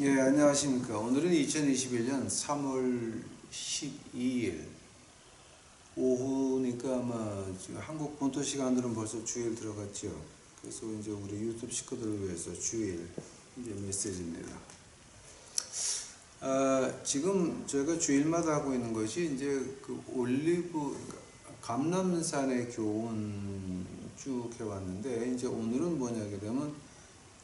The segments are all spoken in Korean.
예, 안녕하십니까. 오늘은 2021년 3월 12일 오후니까 아마 지금 한국 본토 시간으로는 벌써 주일 들어갔죠. 그래서 이제 우리 유튜브 식구들을 위해서 주일 이제 메시지입니다. 지금 저희가 주일마다 하고 있는 것이 이제 그 감람산의 교훈 쭉 해왔는데, 이제 오늘은 뭐냐게 되면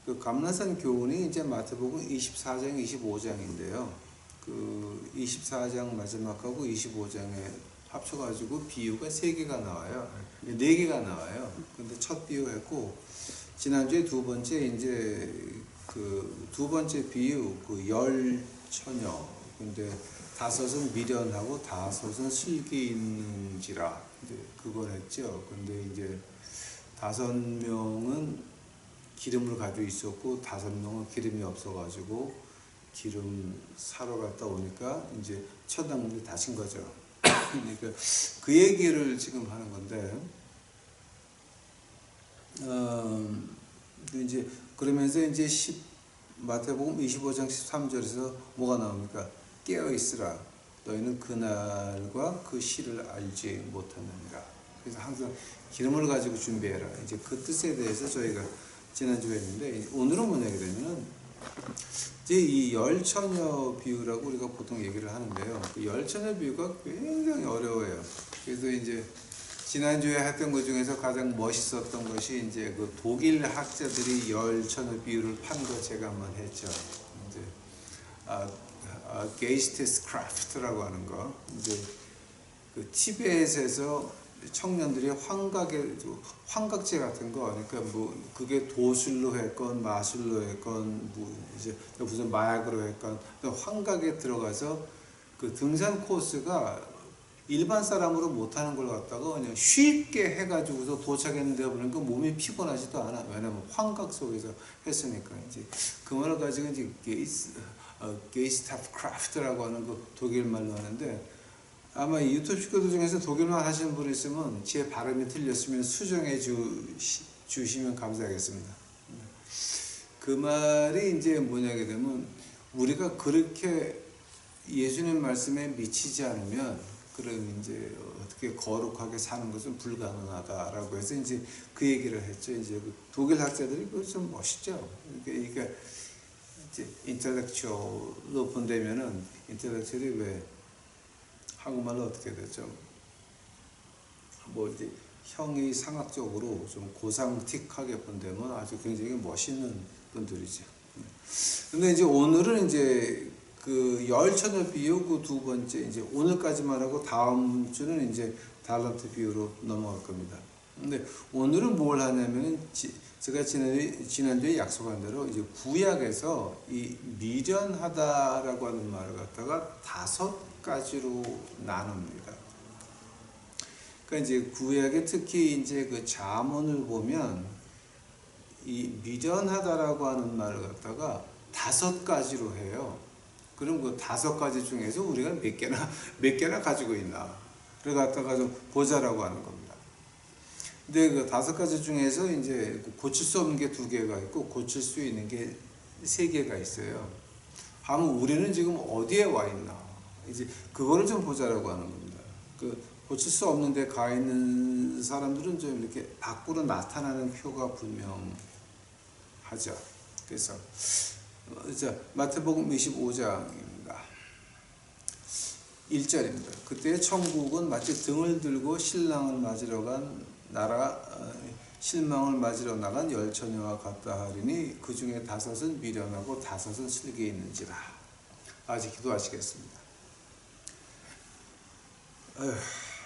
그 감람산 교훈이 이제 마태복음 24장, 25장인데요. 그 24장 마지막하고 25장에 합쳐가지고 비유가 3개가 나와요. 4개가 나와요. 근데 첫 비유 했고, 지난주에 두 번째, 이제 그 두 번째 비유, 그 열 처녀. 근데 5은 미련하고 5은 슬기 있는지라. 이제 그걸 했죠. 근데 이제 5명은 기름을 가지고 있었고 5명은 기름이 없어가지고 기름 사러 갔다 오니까 이제 천당문이 닫힌 거죠. 그러니까 그 얘기를 지금 하는 건데, 이제 그러면서 이제 마태복음 25장 13절에서 뭐가 나옵니까? 깨어 있으라. 너희는 그날과 그 시를 알지 못하느니라. 그래서 항상 기름을 가지고 준비해라. 이제 그 뜻에 대해서 저희가 지난주에 했는데, 오늘은 뭐냐 그러면은 이제 이 열처녀 비유라고 우리가 보통 얘기를 하는데요. 그 열처녀 비유가 굉장히 어려워요. 그래서 이제 지난주에 했던 것 중에서 가장 멋있었던 것이 이제 그 독일 학자들이 열처녀 비유를 판 거 제가 한번 했죠. 이제 게이스테스 크라프트라고 하는 거. 이제 그 티베트에서 청년들이 환각제 같은 거, 그러니까 뭐 그게 도술로 했건 마술로 했건 뭐 이제 무슨 마약으로 했건 환각에 들어가서 그 등산 코스가 일반 사람으로 못하는 걸 갖다가 그냥 쉽게 해가지고서 도착했는데 보니까 몸이 피곤하지도 않아. 왜냐면 환각 속에서 했으니까. 이제 그 말을 가지고 이제 게이스타프 크라프트라고 하는 거 독일 말로 하는데, 아마 유튜브 식구들 중에서 독일말 하시는 분 있으면 제 발음이 틀렸으면 수정해 주시면 감사하겠습니다. 그 말이 이제 뭐냐게 되면, 우리가 그렇게 예수님 말씀에 미치지 않으면 그럼 이제 어떻게 거룩하게 사는 것은 불가능하다라고 해서 이제 그 얘기를 했죠. 이제 그 독일 학자들이 그거 좀 멋있죠. 그러니까 이제 인텔렉츄얼로 본다면은, 인텔렉츄얼이 왜 한국말로 어떻게 되죠? 뭐 이제 형이 상학적으로 좀 고상틱하게 본다면 아주 굉장히 멋있는 분들이죠. 근데 이제 오늘은 이제 그 열처녀 비유 그 두 번째, 이제 오늘까지만 하고 다음 주는 이제 달란트 비유로 넘어갈 겁니다. 근데 오늘은 뭘 하냐면은 제가 지난주에 약속한 대로 이제 구약에서 이 미련하다라고 하는 말을 갖다가 5가지로 나눕니다. 그러니까 이제 구약에 특히 이제 그 잠언을 보면 이 미련하다라고 하는 말을 갖다가 5가지로 해요. 그럼 그 5가지 중에서 우리가 몇 개나 가지고 있나? 그래 갖다가 좀 보자라고 하는 겁니다. 근데 그 5가지 중에서 이제 고칠 수 없는 게 2개가 있고 고칠 수 있는 게 3개가 있어요. 하면 우리는 지금 어디에 와 있나? 이제 그거를 좀 보자라고 하는 겁니다. 그 고칠 수 없는 데 가 있는 사람들은 좀 이렇게 밖으로 나타나는 표가 분명하죠. 그래서 자, 마태복음 25장입니다. 1절입니다. 그때 천국은 마치 등을 들고 신랑을 맞으러 나간 열처녀와 같다 하리니 그 중에 5은 미련하고 5은 슬기 있는지라. 아직 기도하시겠습니다.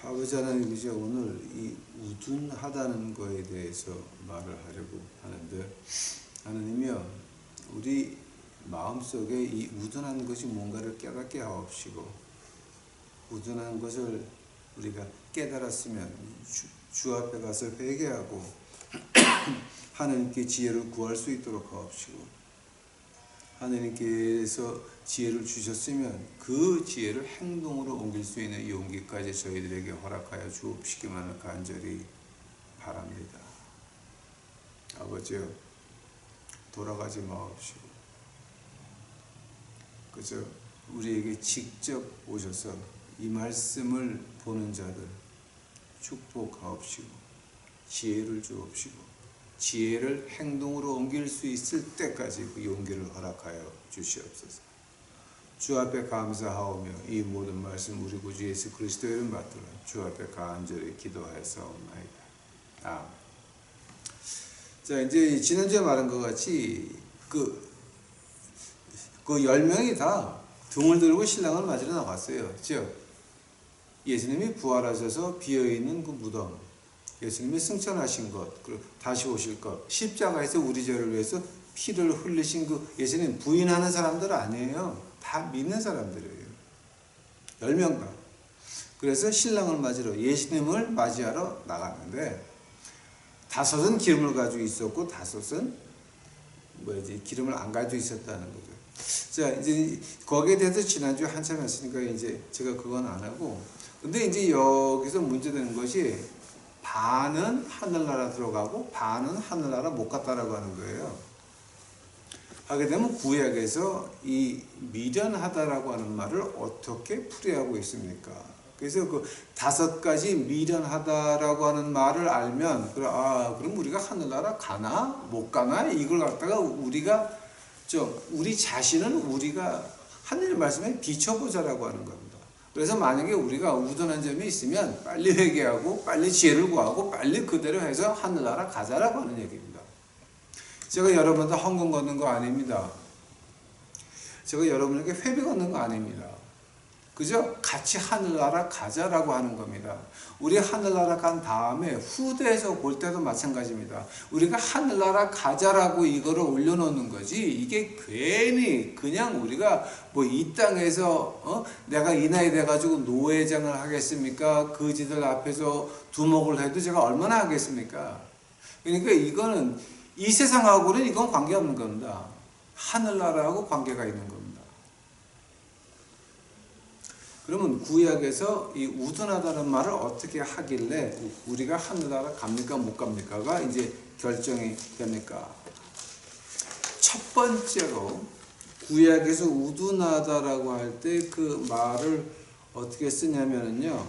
아버지 하나님, 이제 오늘 이 우둔하다는 거에 대해서 말을 하려고 하는데, 하나님이여, 우리 마음속에 이 우둔한 것이 뭔가를 깨닫게 하옵시고, 우둔한 것을 우리가 깨달았으면 주 앞에 가서 회개하고 하나님께 지혜를 구할 수 있도록 하옵시고, 하나님께서 지혜를 주셨으면 그 지혜를 행동으로 옮길 수 있는 용기까지 저희들에게 허락하여 주옵시기만을 간절히 바랍니다. 아버지여, 돌아가지 마옵시고 그죠? 우리에게 직접 오셔서 이 말씀을 보는 자들 축복하옵시고 지혜를 주옵시고 지혜를 행동으로 옮길 수 있을 때까지 그 용기를 허락하여 주시옵소서. 주 앞에 감사하오며 이 모든 말씀 우리 구주 예수 그리스도의 이름 받들어 주 앞에 간절히 기도하였사옵나이다. 아멘. 자, 이제 지난주에 말한 것 같이 그 10명이 다 등을 들고 신랑을 맞으러 나갔어요. 즉 예수님이 부활하셔서 비어있는 그 무덤, 예수님이 승천하신 것, 그리고 다시 오실 것, 십자가에서 우리 죄를 위해서 피를 흘리신 그 예수님 부인하는 사람들 아니에요. 다 믿는 사람들이에요. 10명 다. 그래서 신랑을 맞으러 예수님을 맞이하러 나갔는데 5은 기름을 가지고 있었고 5은 기름을 안 가지고 있었다는 거죠. 자, 이제 거기에 대해서 지난주에 한참 했으니까 이제 제가 그건 안 하고, 근데 이제 여기서 문제되는 것이 반은 하늘나라 들어가고 반은 하늘나라 못 갔다라고 하는 거예요. 하게 되면 구약에서 이 미련하다라고 하는 말을 어떻게 풀이하고 있습니까? 그래서 그 5가지 미련하다라고 하는 말을 알면 그럼 우리가 하늘나라 가나 못 가나 이걸 갖다가 우리가 우리 자신은 우리가 하나님 말씀에 비춰보자라고 하는 겁니다. 그래서 만약에 우리가 우둔한 점이 있으면 빨리 회개하고 빨리 지혜를 구하고 빨리 그대로 해서 하늘나라 가자라고 하는 얘기입니다. 제가 여러분한테 헌금 걷는 거 아닙니다. 제가 여러분에게 회비 걷는 거 아닙니다. 그죠? 같이 하늘나라 가자라고 하는 겁니다. 우리 하늘나라 간 다음에 후대에서 볼 때도 마찬가지입니다. 우리가 하늘나라 가자라고 이거를 올려놓는 거지, 이게 괜히 그냥 우리가 이 땅에서 내가 이 나이 돼가지고 노회장을 하겠습니까? 그지들 앞에서 두목을 해도 제가 얼마나 하겠습니까? 그러니까 이거는 이 세상하고는 이건 관계없는 겁니다. 하늘나라하고 관계가 있는 겁니다. 그러면 구약에서 이 우둔하다는 말을 어떻게 하길래 우리가 하늘나라 갑니까 못 갑니까가 이제 결정이 됩니까? 첫 번째로 구약에서 우둔하다라고 할 때 그 말을 어떻게 쓰냐면은요,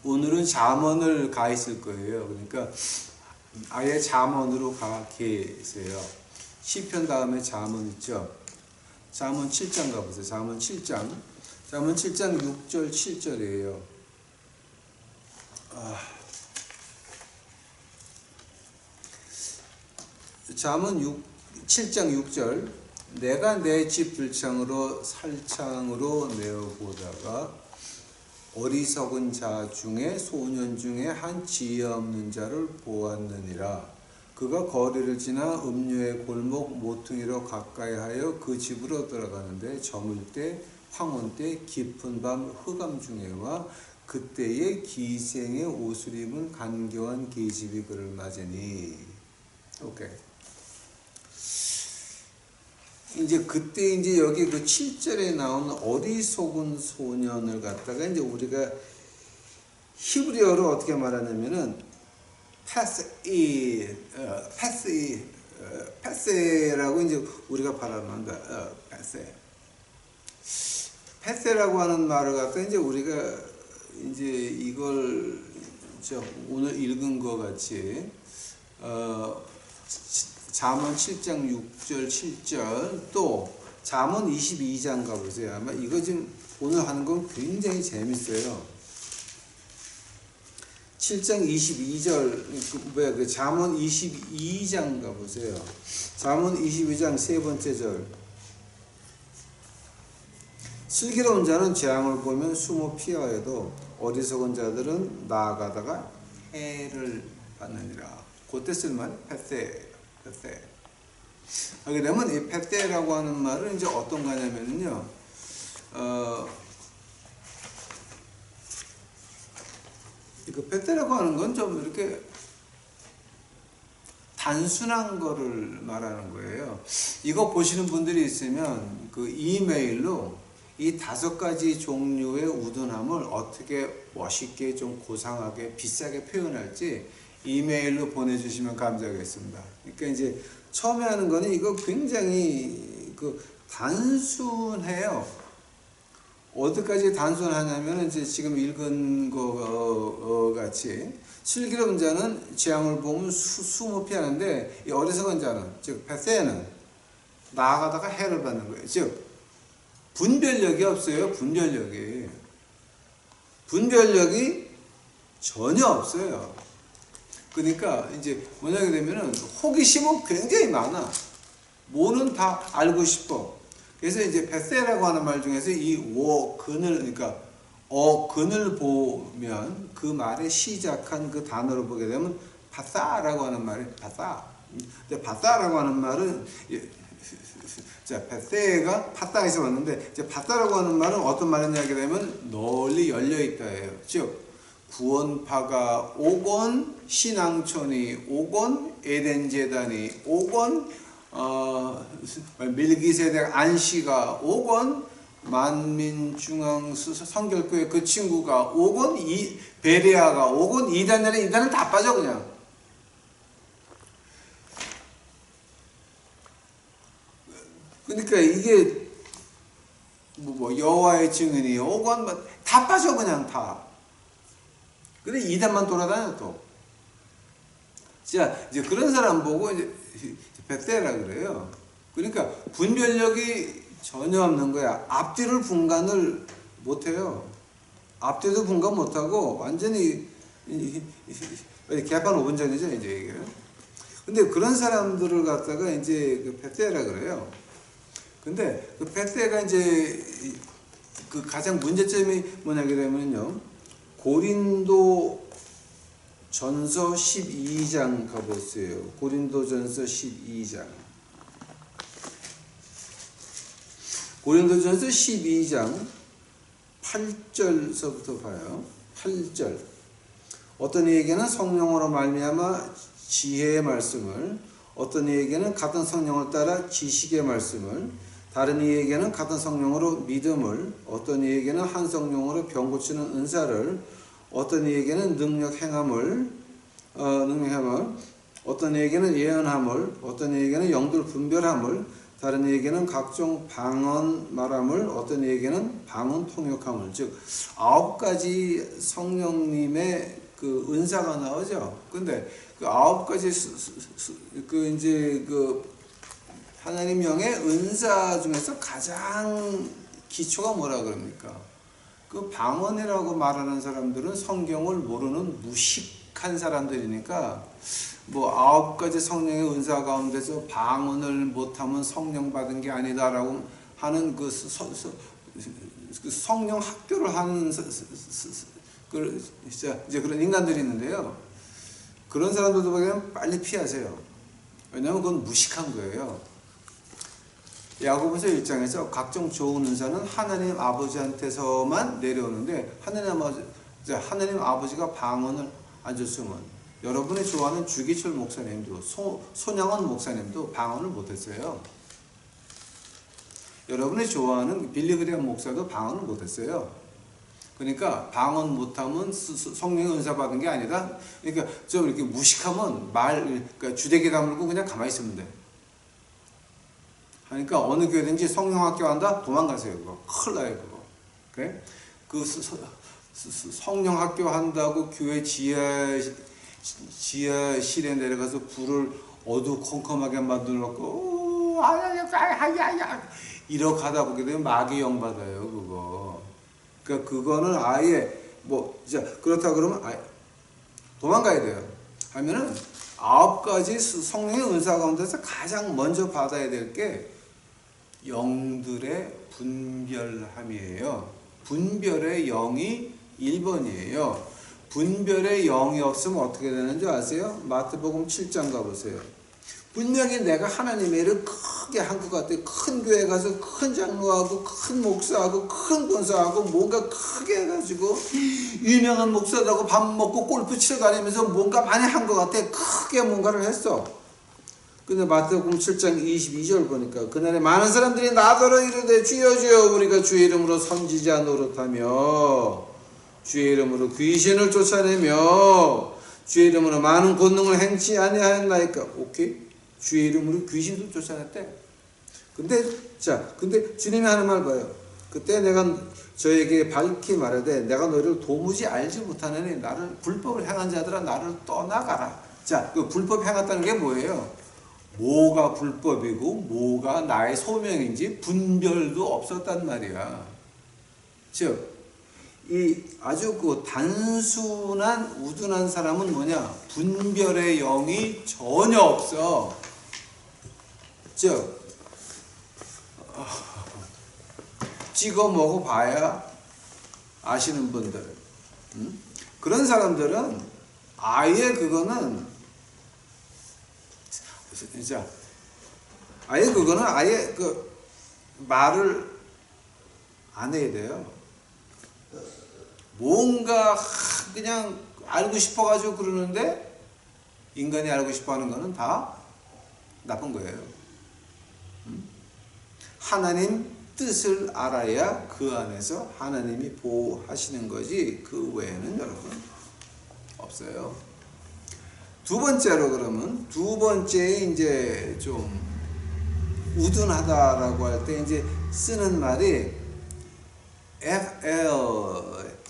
오늘은 잠언을 가 있을 거예요. 그러니까 아예 잠언으로 가 계세요. 시편 다음에 잠언 있죠. 잠언 7장 가보세요. 잠언 7장 6절 7절이에요. 잠언 7장 6절 내가 내 집 들창으로 살창으로 내어보다가 어리석은 자 중에 소년 중에 한 지혜 없는 자를 보았느니라. 그가 거리를 지나 음료의 골목 모퉁이로 가까이하여 그 집으로 들어가는데 저물 때 황혼 때 깊은 밤 흑암 중에와 그때의 기생의 옷을 입은 간교한 계집이 그를 맞으니. 오케이. 이제 그때 이제 여기 그 7절에 나온 어리석은 소년을 갖다가 이제 우리가 히브리어로 어떻게 말하냐면은 패세라고 이제 우리가 발음한다. 패세라고 하는 말을 갖다 이제 우리가 이제 이걸 오늘 읽은 것 같이 잠언 7장 6절 7절 또 잠언 22장 가보세요. 아마 이거 지금 오늘 하는 건 굉장히 재밌어요. 7장 22절 잠언 22장 가보세요. 잠언 22장 세 번째 절 슬기로운 자는 재앙을 보면 숨어 피하여도 어리석은 자들은 나아가다가 해를 받느니라. 그때 쓸 말이 패세. 하게 되면 이 패세라고 하는 말은 이제 어떤 거냐면요, 그 패세라고 하는 건 좀 이렇게 단순한 거를 말하는 거예요. 이거 보시는 분들이 있으면 그 이메일로 이 5가지 종류의 우둔함을 어떻게 멋있게 좀 고상하게 비싸게 표현할지 이메일로 보내주시면 감사하겠습니다. 그러니까 이제 처음에 하는 거는 이거 굉장히 단순해요. 어디까지 단순하냐면 이제 지금 읽은 거 같이 슬기로운 자는 재앙을 보면 숨을 피하는데 이 어리석은 자는 즉 베세는 나아가다가 해를 받는 거예요. 즉 분별력이 없어요. 분별력이 전혀 없어요. 그러니까 이제 뭐냐게 되면은 호기심은 굉장히 많아. 뭐는 다 알고 싶어. 그래서 이제 베세라고 하는 말 중에서 이 근을 그러니까 근을 보면 그 말의 시작한 그 단어를 보게 되면 바사라고 하는 말이 바사. 근데 바사라고 하는 말은 자, 베세가 파타에서 왔는데 이제 바사라고 하는 말은 어떤 말이냐게 되면 널리 열려 있다예요. 즉 구원파가 오건 신앙촌이 오건 에덴 제단이 오건 밀기세덱 안씨가 오건 만민중앙 성결교회 그 친구가 오건 베레아가 오건 이단은 다 빠져 그냥. 그러니까 이게 뭐 여호와의 증인이 오건 다 빠져 그냥 다. 근데 이단만 돌아다녀 또. 자 이제 그런 사람 보고 이제 베세라 그래요. 그러니까 분별력이 전혀 없는 거야. 앞뒤를 분간을 못해요. 앞뒤도 분간 못하고 완전히 개판 5분 전이죠 이제 이게. 근데 그런 사람들을 갖다가 이제 그 베세라 그래요. 근데 그 베세가 이제 그 가장 문제점이 뭐냐게 되면요. 고린도 전서 12장 가보세요. 고린도 전서 12장. 고린도 전서 12장 8절서부터 봐요. 8절. 어떤 이에게는 성령으로 말미암아 지혜의 말씀을, 어떤 이에게는 같은 성령을 따라 지식의 말씀을, 다른 이에게는 같은 성령으로 믿음을, 어떤 이에게는 한 성령으로 병 고치는 은사를, 어떤 이에게는 능력 행함을, 어떤 이에게는 예언함을, 어떤 이에게는 영들 분별함을, 다른 이에게는 각종 방언 말함을, 어떤 이에게는 방언 통역함을. 즉 9가지 성령님의 그 은사가 나오죠. 근데 그 9가지 이제 하나님 영의 은사 중에서 가장 기초가 뭐라 그럽니까? 그 방언이라고 말하는 사람들은 성경을 모르는 무식한 사람들이니까 뭐 9가지 성령의 은사 가운데서 방언을 못하면 성령 받은 게 아니다라고 하는 그 성령 학교를 하는 이제 그런 인간들이 있는데요. 그런 사람들도 보면 빨리 피하세요. 왜냐하면 그건 무식한 거예요. 야고보서 1장에서 각종 좋은 은사는 하나님 아버지한테서만 내려오는데 하나님 아버지가 방언을 안 줬으면 여러분이 좋아하는 주기철 목사님도 손양원 목사님도 방언을 못했어요. 여러분이 좋아하는 빌리그레엄 목사도 방언을 못했어요. 그러니까 방언 못하면 성령의 은사 받은 게 아니다. 그러니까 좀 이렇게 무식하면 그러니까 주대기 다물고 그냥 가만히 있으면 돼. 그러니까 어느 교회든지 성령학교 한다? 도망가세요. 그거 큰일 나요. 그거. 그래? 그 성령학교 한다고 교회 지하실에 내려가서 불을 어두컴컴하게 만들어놓고 이러고 가다 보게 되면 마귀 영 받아요. 그거. 그러니까 그거는 아예 자 그렇다 그러면 아예 도망가야 돼요. 하면은 9가지 성령의 은사 가운데서 가장 먼저 받아야 될 게 영들의 분별함이에요. 분별의 영이 1번이에요. 분별의 영이 없으면 어떻게 되는 줄 아세요? 마태복음 7장 가보세요. 분명히 내가 하나님의 일을 크게 한 것 같아요. 큰 교회 가서 큰 장로하고 큰 목사하고 큰 권사하고 뭔가 크게 해가지고 유명한 목사들하고 밥 먹고 골프 치러 다니면서 뭔가 많이 한 것 같아. 크게 뭔가를 했어. 근데 마태복음 7장 22절 보니까 그날에 많은 사람들이 나더러 이르되 주여 주여 우리가 주의 이름으로 선지자 노릇하며 주의 이름으로 귀신을 쫓아내며 주의 이름으로 많은 권능을 행치 아니하였나이까. 오케이? 주의 이름으로 귀신도 쫓아냈대. 근데 주님이 하는 말 봐요. 그때 내가 저에게 밝히 말하되 내가 너희를 도무지 알지 못하느니 나를 불법을 행한 자들아 나를 떠나가라. 자, 그 불법 행했다는 게 뭐예요? 뭐가 불법이고 뭐가 나의 소명인지 분별도 없었단 말이야. 즉, 이 아주 그 단순한 우둔한 사람은 뭐냐? 분별의 영이 전혀 없어. 즉, 찍어 먹어봐야 아시는 분들, 그런 사람들은 아예 그거는 진짜 아예 그 말을 안 해야 돼요. 뭔가 그냥 알고 싶어가지고 그러는데 인간이 알고 싶어하는 거는 다 나쁜 거예요. 하나님 뜻을 알아야 그 안에서 하나님이 보호하시는 거지 그 외에는 여러분 없어요. 두 번째로 그러면 두 번째 이제 좀 우둔하다라고 할 때 이제 쓰는 말이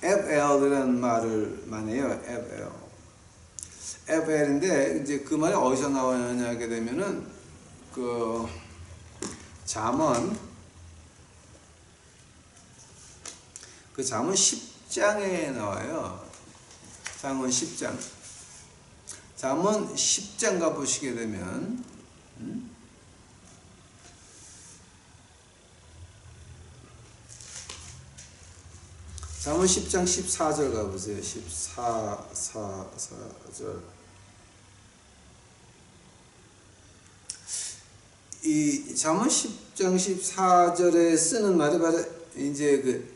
FL이라는 말을 많이 해요. FL인데 이제 그 말이 어디서 나오느냐 하게 되면은 그 잠언 10장에 나와요. 잠언 10장. 잠언 10장 가보시게 되면 잠언 10장 14절 가보세요. 14절. 이 잠언 10장 14절에 쓰는 말이 바로 이제 그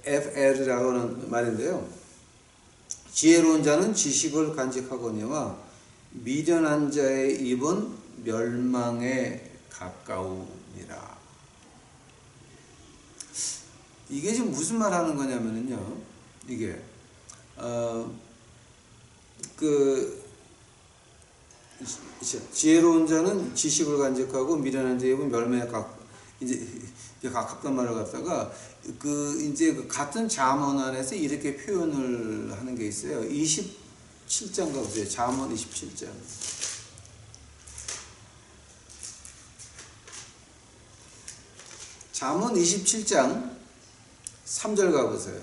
FL이라고 하는 말인데요. 지혜로운 자는 지식을 간직하거니와 미련한 자의 입은 멸망에 가까우니라. 이게 지금 무슨 말 하는 거냐면요. 이게 지혜로운 자는 지식을 간직하고 미련한 자의 입은 멸망에 가깝단 말을 갖다가 이제 그 같은 잠언 안에서 이렇게 표현을 하는 게 있어요. 27장 가보세요. 잠언 27장. 잠언 27장 3절 가보세요.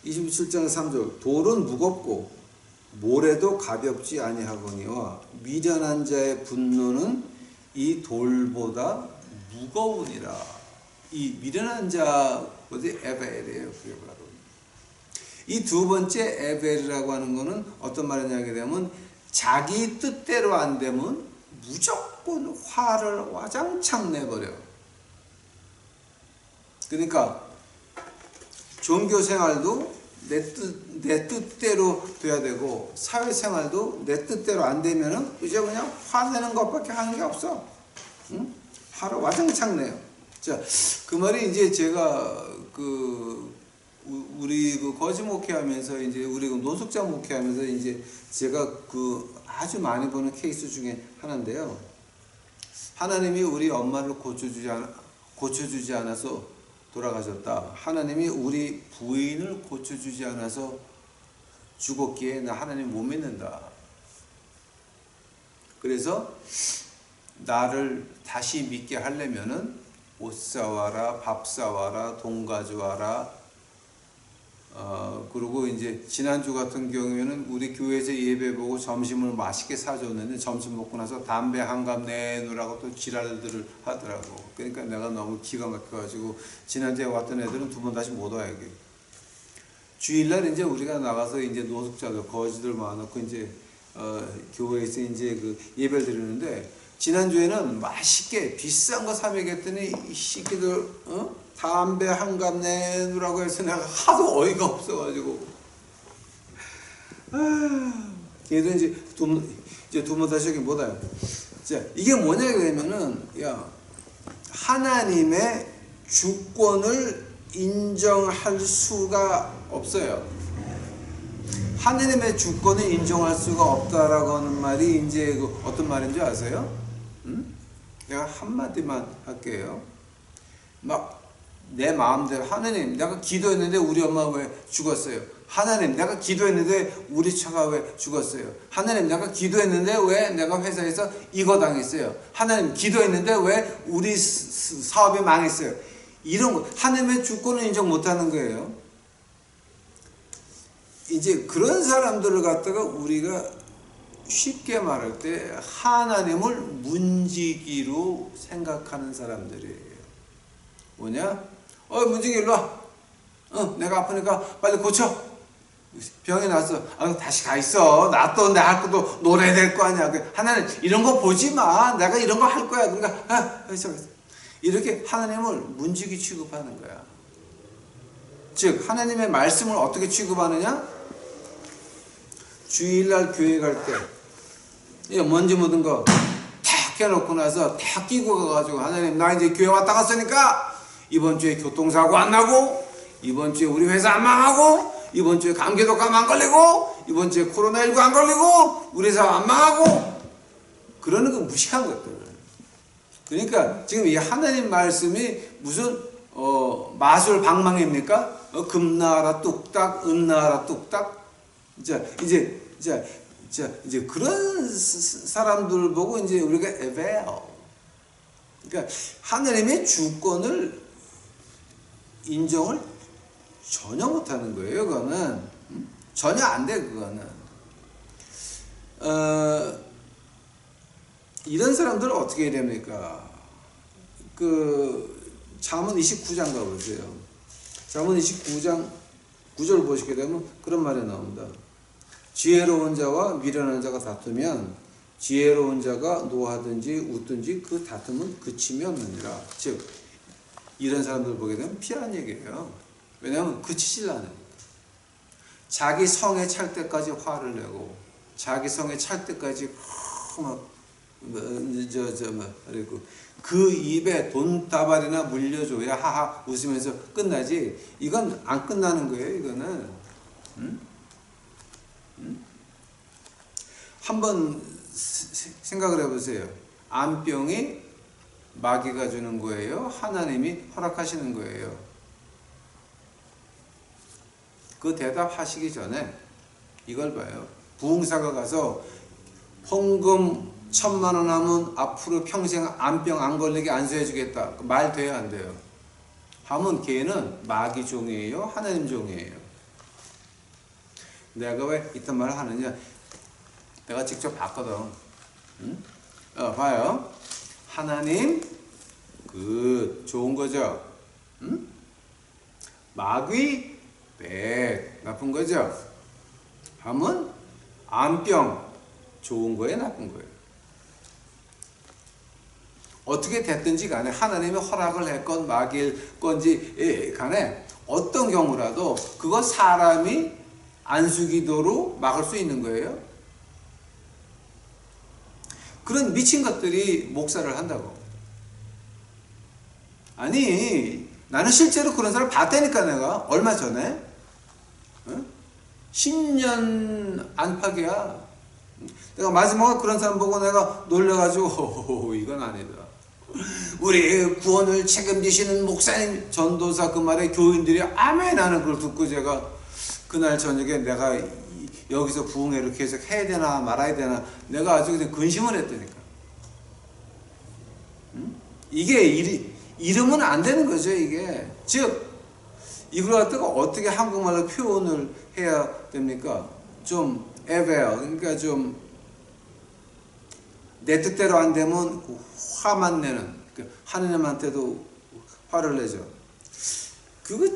27장 3절. 돌은 무겁고 모래도 가볍지 아니하거니와 미련한 자의 분노는 이 돌보다 무거우니라. 이 미련한 자 어디 에벨이에요. 그게 바로 이 두 번째 에벨이라고 하는 거는 어떤 말이냐게 되면 자기 뜻대로 안 되면 무조건 화를 와장창 내버려. 그러니까 종교 생활도 내 뜻대로 돼야 되고 사회생활도 내 뜻대로 안 되면은 이제 그냥 화내는 것밖에 하는 게 없어. 응? 화를 와장창 내요. 자, 그 말이 이제 제가 우리 거지 목회하면서 이제 우리 노숙자 목회하면서 이제 제가 아주 많이 보는 케이스 중에 하나인데요. 하나님이 우리 엄마를 고쳐주지 않아서 돌아가셨다. 하나님이 우리 부인을 고쳐주지 않아서 죽었기에 나 하나님 못 믿는다. 그래서 나를 다시 믿게 하려면은 옷 사와라, 밥 사와라, 돈 가져와라. 그리고 이제 지난주 같은 경우에는 우리 교회에서 예배 보고 점심을 맛있게 사줬는데 점심 먹고 나서 담배 한 갑 내놓으라고 또 지랄들을 하더라고. 그러니까 내가 너무 기가 막혀가지고 지난주에 왔던 애들은 두 번 다시 못 와요. 주일날 이제 우리가 나가서 이제 노숙자들 거지들 모아놓고 이제 교회에서 이제 그 예배를 드리는데 지난주에는 맛있게 비싼 거 사 먹였더니 이 새끼들 담배 한 갑 내놓으라고 해서 내가 하도 어이가 없어가지고 걔도 이제 두모다시기 뭐다요? 자, 이게 뭐냐 그러면은, 야, 하나님의 주권을 인정할 수가 없어요. 하나님의 주권을 인정할 수가 없다라고 하는 말이 이제 어떤 말인지 아세요? 내가 한마디만 할게요. 막 내 마음대로 하나님 내가 기도했는데 우리 엄마 왜 죽었어요? 하나님 내가 기도했는데 우리 처가 왜 죽었어요? 하나님 내가 기도했는데 왜 내가 회사에서 이거 당했어요? 하나님 기도했는데 왜 우리 사업이 망했어요? 이런 거 하나님의 주권을 인정 못하는 거예요. 이제 그런 사람들을 갖다가 우리가 쉽게 말할 때 하나님을 문지기로 생각하는 사람들이에요. 뭐냐? 문지기 일로 와. 내가 아프니까 빨리 고쳐. 병이 났어. 다시 가 있어. 나 또 내 할 것도 놀아야 될 거 아니야. 하나님 이런 거 보지 마. 내가 이런 거 할 거야. 그러니까 이렇게 하나님을 문지기 취급하는 거야. 즉 하나님의 말씀을 어떻게 취급하느냐? 주일날 교회 갈 때 먼지 묻은 거 탁 해놓고 나서 탁 끼고 가가지고 하나님 나 이제 교회 왔다 갔으니까 이번 주에 교통사고 안 나고 이번 주에 우리 회사 안 망하고 이번 주에 감기독감 안 걸리고 이번 주에 코로나19 안 걸리고 우리 회사 안 망하고 그러는 거 무식한 것들. 그러니까 지금 이 하나님 말씀이 무슨 마술 방망입니까? 금나라 뚝딱 은나라 뚝딱. 이제 그런 사람들 보고 이제 우리가 애매해요. 그러니까 하나님의 주권을 인정을 전혀 못하는 거예요. 그거는 전혀 안 돼. 그거는 이런 사람들은 어떻게 해야 됩니까? 잠언 29장 가보세요. 잠언 29장 9절 보시게 되면 그런 말이 나옵니다. 지혜로운 자와 미련한 자가 다투면 지혜로운 자가 노하든지 웃든지 그 다툼은 그침이 없느니라. 즉 이런 사람들 보게 되면 피하는 얘기예요. 왜냐하면 그치질라는 자기 성에 찰 때까지 화를 내고 자기 성에 찰 때까지 그리고 그 입에 돈다발이나 물려줘야 하하 웃으면서 끝나지. 이건 안 끝나는 거예요. 이거는 한번 생각을 해보세요. 암병이 마귀가 주는 거예요? 하나님이 허락하시는 거예요? 그 대답하시기 전에 이걸 봐요. 부흥사가 가서 헌금 1,000만 원 하면 앞으로 평생 암병 안 걸리게 안수해 주겠다. 말 돼요, 안 돼요? 하면 걔는 마귀 종이에요? 하나님 종이에요? 내가 왜 이딴 말을 하느냐? 내가 직접 봤거든. 응? 봐요. 하나님, 좋은 거죠? 응? 마귀, 나쁜 거죠? 하면 암병, 좋은 거예요, 나쁜 거예요? 어떻게 됐든지 간에 하나님이 허락을 했건 마귀일 건지 간에 어떤 경우라도 그거 사람이 안수기도로 막을 수 있는 거예요. 그런 미친 것들이 목사를 한다고. 아니 나는 실제로 그런 사람 봤다니까. 내가 얼마 전에 10년 안팎이야. 내가 마지막에 그런 사람 보고 내가 놀래가지고 이건 아니다. 우리 구원을 책임지시는 목사님, 전도사 그 말에 교인들이 아멘 하는 걸 듣고 제가 그날 저녁에 내가 여기서 부흥회를 계속 해야 되나 말아야 되나 내가 아주 그냥 근심을 했다니까. 이게 이러면 안 되는 거죠. 이게 즉 이걸 갖다가 어떻게 한국말로 표현을 해야 됩니까? 좀 애매해요. 그러니까 좀 내 뜻대로 안 되면 화만 내는, 하느님한테도 화를 내죠. 그거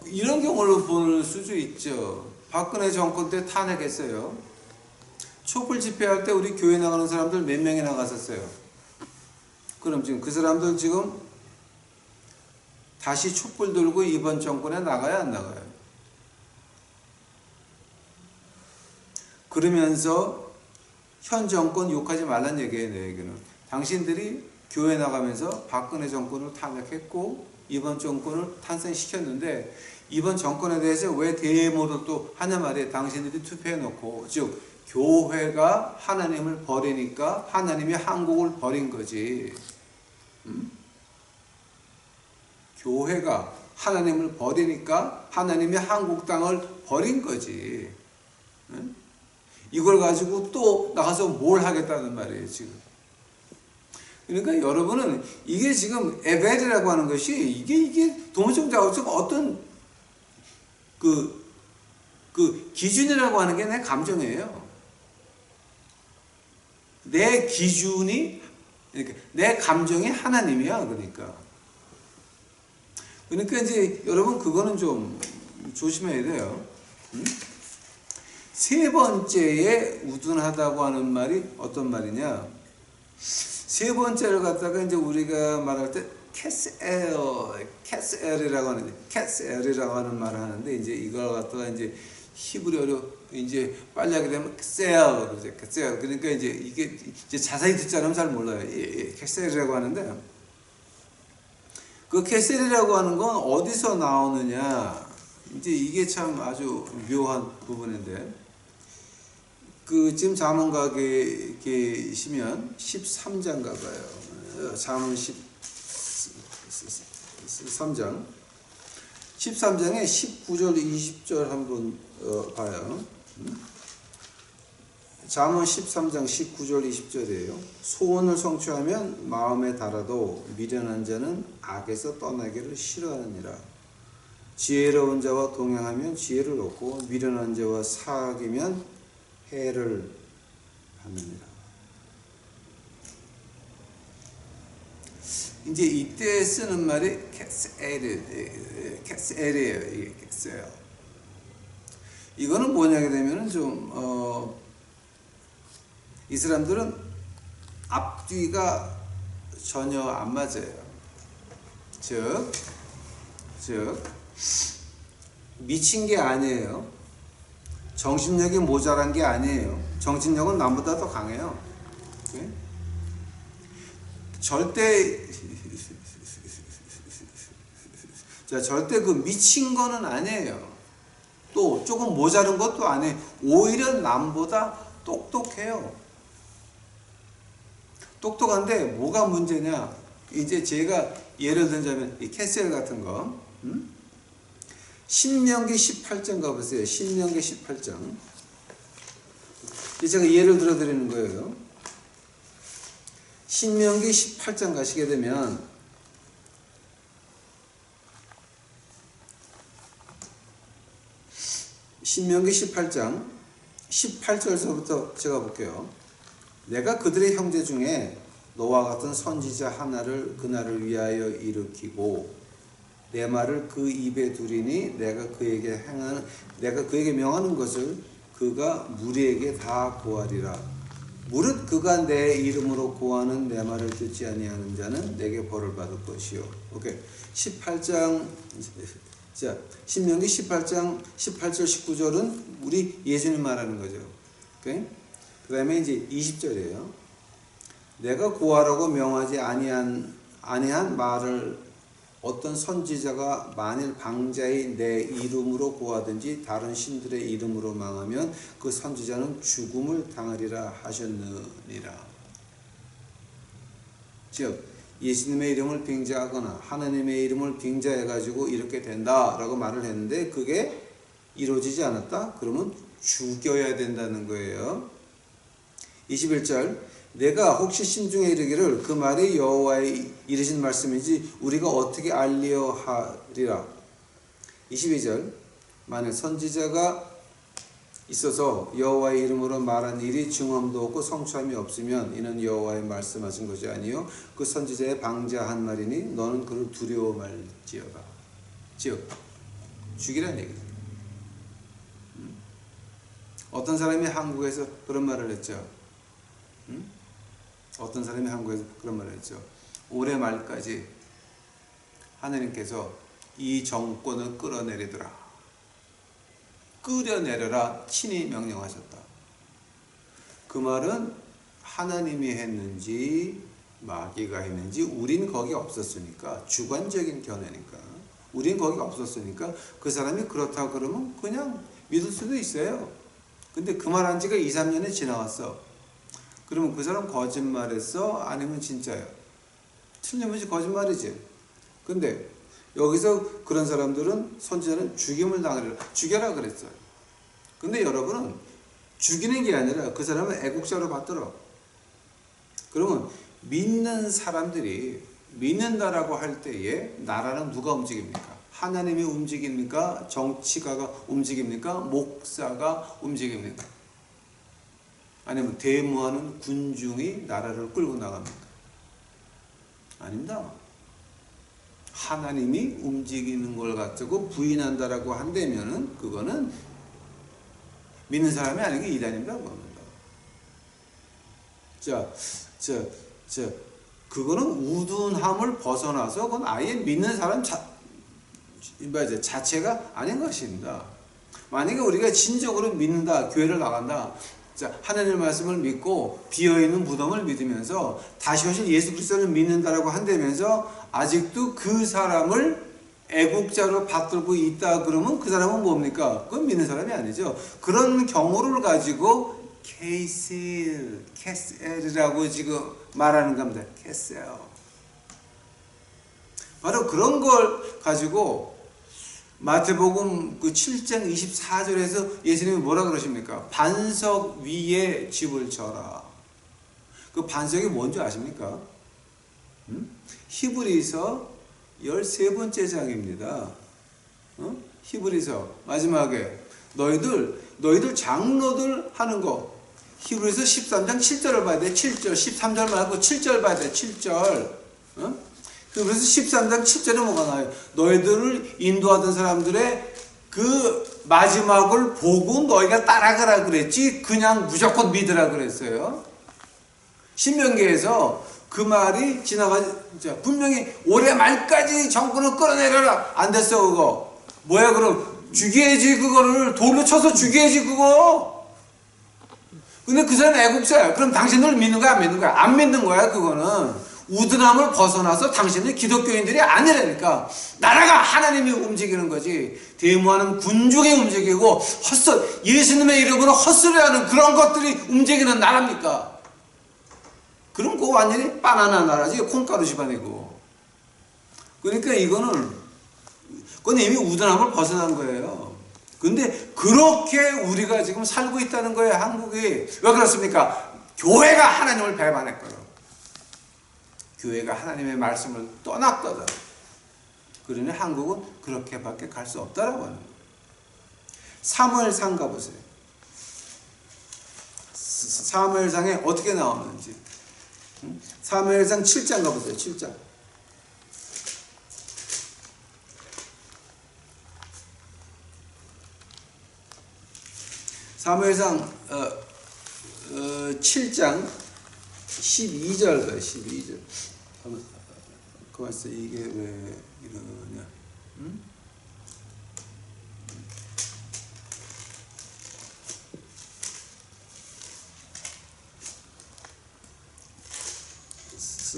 이런 경우를 볼 수도 있죠. 박근혜 정권 때 탄핵했어요. 촛불 집회할 때 우리 교회 나가는 사람들 몇 명이 나갔었어요. 그럼 지금 그 사람들 지금 다시 촛불 들고 이번 정권에 나가야 안 나가요? 그러면서 현 정권 욕하지 말란 얘기예요. 내 얘기는. 당신들이 교회 나가면서 박근혜 정권을 탄핵했고 이번 정권을 탄생시켰는데 이번 정권에 대해서 왜 대모를 또 하냐 말이에요. 당신들이 투표해놓고. 즉 교회가 하나님을 버리니까 하나님이 한국을 버린 거지. 교회가 하나님을 버리니까 하나님이 한국 땅을 버린 거지. 이걸 가지고 또 나가서 뭘 하겠다는 말이에요, 지금. 그러니까 여러분은 이게 지금 에벨이라고 하는 것이 이게 도무성자고 어떤 그 기준이라고 하는 게 내 감정이에요. 내 기준이, 그러니까 내 감정이 하나님이야, 그러니까 이제 여러분 그거는 좀 조심해야 돼요. 세 번째에 우둔하다고 하는 말이 어떤 말이냐? 세 번째를 갖다가 이제 우리가 말할 때 캐스엘이라고 하는 말을 하는데 이제 이걸 갖다가 이제 히브리어로 이제 빨리 하게 되면 캐셀 그러니까 이제 이게 이제 자세히 듣지 않으면 잘 몰라요. 캐셀이라고 하는데 그 캐셀이라고 하는 건 어디서 나오느냐? 이제 이게 참 아주 묘한 부분인데 그 지금 잠언가게 계시면 13장 가봐요. 잠언 13장 13장에 19절 20절 한번 봐요. 잠언 13장 19절 20절이에요. 소원을 성취하면 마음에 달아도 미련한 자는 악에서 떠나기를 싫어하느니라. 지혜로운 자와 동행하면 지혜를 얻고 미련한 자와 사귀면 해를 받느니라. 이제 이때 쓰는 말이 캐스엘이에요. 이게 캐스엘. 이거는 뭐냐게 되면은 이 사람들은 앞뒤가 전혀 안 맞아요. 즉 미친 게 아니에요. 정신력이 모자란 게 아니에요. 정신력은 남보다 더 강해요. 네? 절대 그 미친 거는 아니에요. 또 조금 모자른 것도 아니에요. 오히려 남보다 똑똑해요. 똑똑한데 뭐가 문제냐? 이제 제가 예를 들자면 이 캐셀 같은 거, 신명기 18장 가보세요. 신명기 18장. 제가 예를 들어 드리는 거예요. 신명기 18장 가시게 되면 신명기 18장 18절서부터 제가 볼게요. 내가 그들의 형제 중에 너와 같은 선지자 하나를 그날을 위하여 일으키고 내 말을 그 입에 두리니 내가 그에게 명하는 것을 그가 무리에게 다 고하리라. 무릇 그가 내 이름으로 고하는 내 말을 듣지 아니하는 자는 내게 벌을 받을 것이요. 오케이. 18장 자, 신명기 18장 18절 19절은 우리 예수님 말하는 거죠. 오케이? 그다음에 이제 20절이에요. 내가 고하라고 명하지 아니한 말을 어떤 선지자가 만일 방자의 내 이름으로 고하든지 다른 신들의 이름으로 망하면 그 선지자는 죽음을 당하리라 하셨느니라. 즉 예수님의 이름을 빙자하거나 하나님의 이름을 빙자해가지고 이렇게 된다라고 말을 했는데 그게 이루어지지 않았다? 그러면 죽여야 된다는 거예요. 21절 내가 혹시 심중에 이르기를 그 말이 여호와의 이르신 말씀인지 우리가 어떻게 알리어 하리라. 22절 만일 선지자가 있어서 여호와의 이름으로 말한 일이 증언도 없고 성취함이 없으면 이는 여호와의 말씀하신 것이 아니요 그 선지자의 방자한 말이니 너는 그를 두려워 말지어다. 즉 죽이라는 얘기죠. 어떤 사람이 한국에서 그런 말을 했죠. 올해 말까지 하나님께서 이 정권을 끌어내리더라. 끌어내려라 친히 명령하셨다. 그 말은 하나님이 했는지 마귀가 했는지 우린 거기 없었으니까, 주관적인 견해니까 우린 거기 없었으니까 그 사람이 그렇다 그러면 그냥 믿을 수도 있어요. 근데 그 말 한 지가 2, 3년이 지나갔어. 그러면 그 사람 거짓말했어? 아니면 진짜야? 틀림없이 거짓말이지. 근데 여기서 그런 사람들은, 선지자는 죽임을 죽여라 그랬어요. 근데 여러분은 죽이는 게 아니라 그 사람을 애국자로 받들어. 그러면 믿는 사람들이 믿는다라고 할 때에 나라는 누가 움직입니까? 하나님이 움직입니까? 정치가가 움직입니까? 목사가 움직입니까? 아니면 대무하는 군중이 나라를 끌고 나갑니까? 아닙니다. 하나님이 움직이는 걸 가지고 부인한다라고 한다면은 그거는 믿는 사람이 아니고 이단입니다. 그거는 우둔함을 벗어나서 그건 아예 믿는 사람 자체가 아닌 것입니다. 만약에 우리가 진정으로 믿는다, 교회를 나간다, 하나님의 말씀을 믿고 비어있는 무덤을 믿으면서 다시 오실 예수 그리스도를 믿는다라고 한다면서 아직도 그 사람을 애국자로 받들고 있다 그러면 그 사람은 뭡니까? 그건 믿는 사람이 아니죠. 그런 경우를 가지고 캐셀이라고 지금 말하는 겁니다. 캐셀. 바로 그런 걸 가지고 마태복음 그 7장 24절에서 예수님이 뭐라 그러십니까? 반석 위에 집을 져라. 그 반석이 뭔지 아십니까? 히브리서 13번째 장입니다. 히브리서 마지막에 너희들 장로들 하는 거, 히브리서 13장 7절을 봐야 돼. 7절, 13절 말고 7절 봐야 돼. 7절. 그래서 13장 7절에 뭐가 나와요? 너희들을 인도하던 사람들의 그 마지막을 보고 너희가 따라가라 그랬지 그냥 무조건 믿으라 그랬어요. 신명기에서 그 말이 분명히 올해 말까지 정권을 끌어내려라. 안 됐어 그거. 뭐야 그럼 죽여야지, 그거를 돌로 쳐서 죽여야지 그거. 근데 그 사람은 애국자야. 그럼 당신들 믿는 거야 안 믿는 거야? 안 믿는 거야. 그거는 우둔함을 벗어나서 당신들 기독교인들이 아니라니까. 나라가 하나님이 움직이는 거지. 대무하는 군중이 움직이고 예수님의 이름으로 헛소리하는 그런 것들이 움직이는 나라입니까? 그럼 그거 완전히 바나나 나라지. 콩가루 집안이고. 그러니까 그건 이미 우둔함을 벗어난 거예요. 근데 그렇게 우리가 지금 살고 있다는 거예요. 한국이. 왜 그렇습니까? 교회가 하나님을 배반했거든. 교회가 하나님의 말씀을 떠났거든. 그러니 한국은 그렇게밖에 갈 수 없다라고 하는 거예요. 사무엘상 가보세요. 사무엘상에 어떻게 나오는지. 사무엘상 7장 가보세요. 7장. 사무엘상 7장 12절 봐요. 12절. 그만서 이게 왜 이러냐?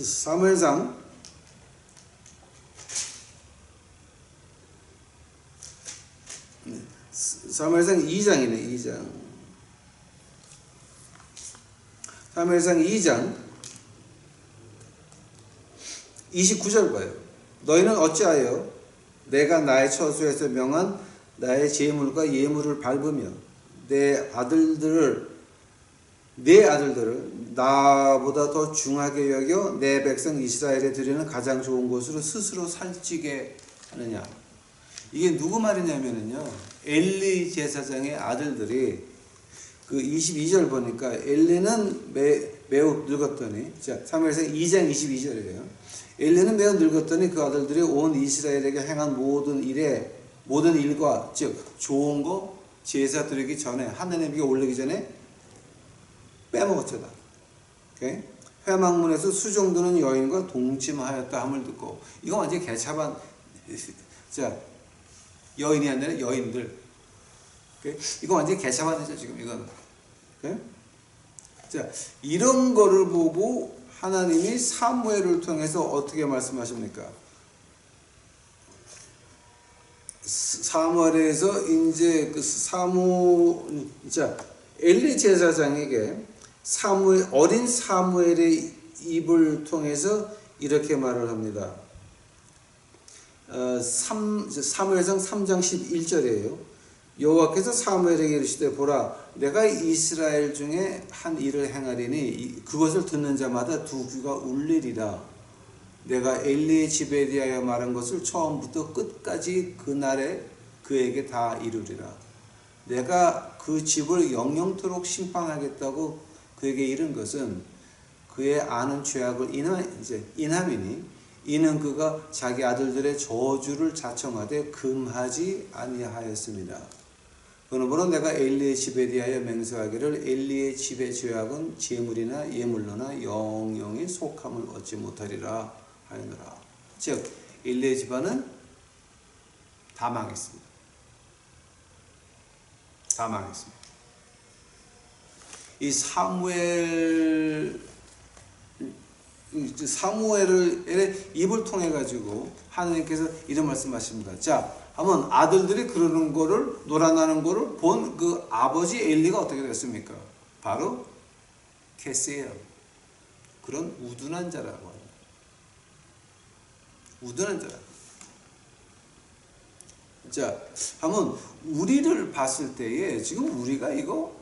사무엘상 2장이네. 2장. 사무엘상 2장 29절 봐요. 너희는 어찌하여 내가 나의 처소에서 명한 나의 제물과 예물을 밟으며 내 아들들을 나보다 더 중하게 여겨 내 백성 이스라엘에 드리는 가장 좋은 곳으로 스스로 살찌게 하느냐. 이게 누구 말이냐면요, 엘리 제사장의 아들들이 그 22절 보니까 엘리는 매우 늙었더니, 사무엘상 2장 22절이에요. 엘리는 매우 늙었더니 그 아들들이 온 이스라엘에게 행한 모든 일과 즉 좋은 거 제사 드리기 전에, 하나님께 올리기 전에 빼먹었다. 회막문에서 수종드는 여인과 동침하였다 함을 듣고, 이거 완전히 개차반 자, 여인이 아니라 여인들. 이거 완전히 개차반이죠 지금 이거는. 자, 이런 거를 보고 하나님이 사무엘을 통해서 어떻게 말씀하십니까? 사무엘에서 이제 자, 엘리 제사장에게 어린 사무엘의 입을 통해서 이렇게 말을 합니다. 사무엘상 3장 11절이에요. 여호와께서 사무엘에게 이르시되 보라 내가 이스라엘 중에 한 일을 행하리니 그것을 듣는 자마다 두 귀가 울리리라. 내가 엘리의 집에 대하여 말한 것을 처음부터 끝까지 그날에 그에게 다 이루리라. 내가 그 집을 영영토록 심판하겠다고 그에게 이른 것은 그의 아는 죄악을 인함이니 이는 그가 자기 아들들의 저주를 자청하되 금하지 아니하였습니다. 그러므로 내가 엘리의 집에 대하여 맹세하기를 엘리의 집의 죄악은 재물이나 예물로나 영영이 속함을 얻지 못하리라 하였노라. 즉 엘리의 집안은 다 망했습니다. 다 망했습니다. 이 사무엘의 입을 통해 가지고 하나님께서 이런 말씀하십니다. 자, 한번 아들들이 그러는 거를 놀아나는 거를 본 그 아버지 엘리가 어떻게 됐습니까? 바로 캐스예요. 그런 우둔한 자라고 합니다. 우둔한 자라. 자, 한번 우리를 봤을 때에 지금 우리가 이거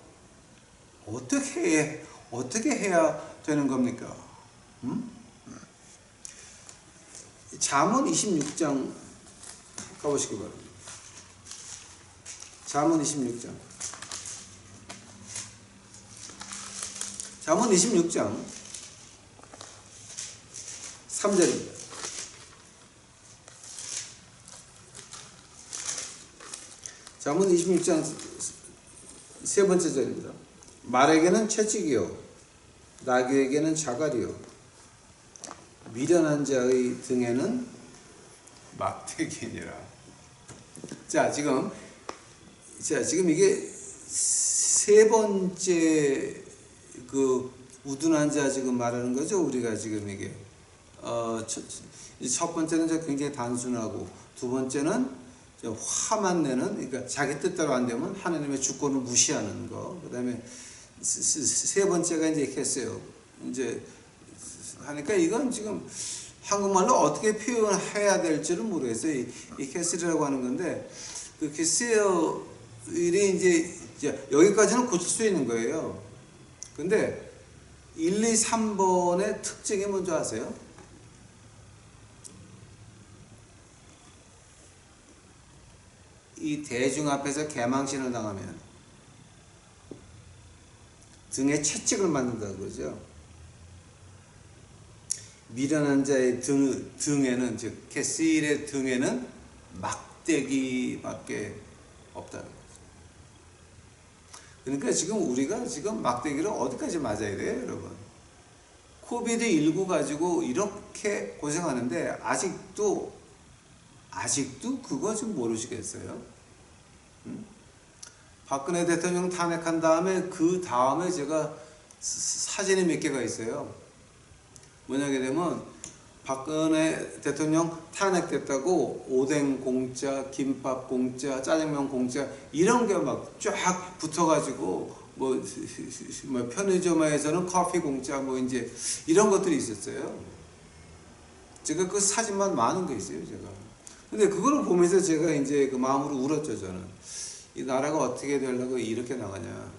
어떻게 해야 되는 겁니까? 잠언 26장 가보시기 바랍니다. 잠언 26장. 잠언 26장 3절입니다. 잠언 26장 세 번째 절입니다. 말에게는 채찍이요 나귀에게는 자갈이요 미련한 자의 등에는 막대기니라. 자, 지금 이게 세 번째 그 우둔한 자 지금 말하는 거죠. 우리가 지금 이게 첫 번째는 굉장히 단순하고 두 번째는 화만 내는, 그러니까 자기 뜻대로 안 되면 하나님의 주권을 무시하는 거. 그다음에 세 번째가 이제 캐스예요. 이제 하니까 이건 지금 한국말로 어떻게 표현해야 될지를 모르겠어요. 이 캐슬이라고 하는 건데 그 캐슬이 이제 여기까지는 고칠 수 있는 거예요. 근데 1, 2, 3번의 특징이 뭔지 아세요? 이 대중 앞에서 개망신을 당하면 등에 채찍을 맞는다고 그러죠. 미련한 자의 등에는, 즉 캐슬의 등에는 막대기밖에 없다는 거죠. 그러니까 지금 우리가 지금 막대기를 어디까지 맞아야 돼요, 여러분? 코비드19 가지고 이렇게 고생하는데 아직도 그거 좀 모르시겠어요? 박근혜 대통령 탄핵한 다음에 그 다음에 제가 사진이 몇 개가 있어요. 뭐냐게 되면 박근혜 대통령 탄핵됐다고 오뎅 공짜, 김밥 공짜, 짜장면 공짜 이런 게 막 쫙 붙어가지고 뭐 편의점에서는 커피 공짜 뭐 이제 이런 것들이 있었어요. 제가 그 사진만 많은 게 있어요, 제가. 근데 그거를 보면서 제가 이제 그 마음으로 울었죠, 저는. 이 나라가 어떻게 되려고 이렇게 나가냐.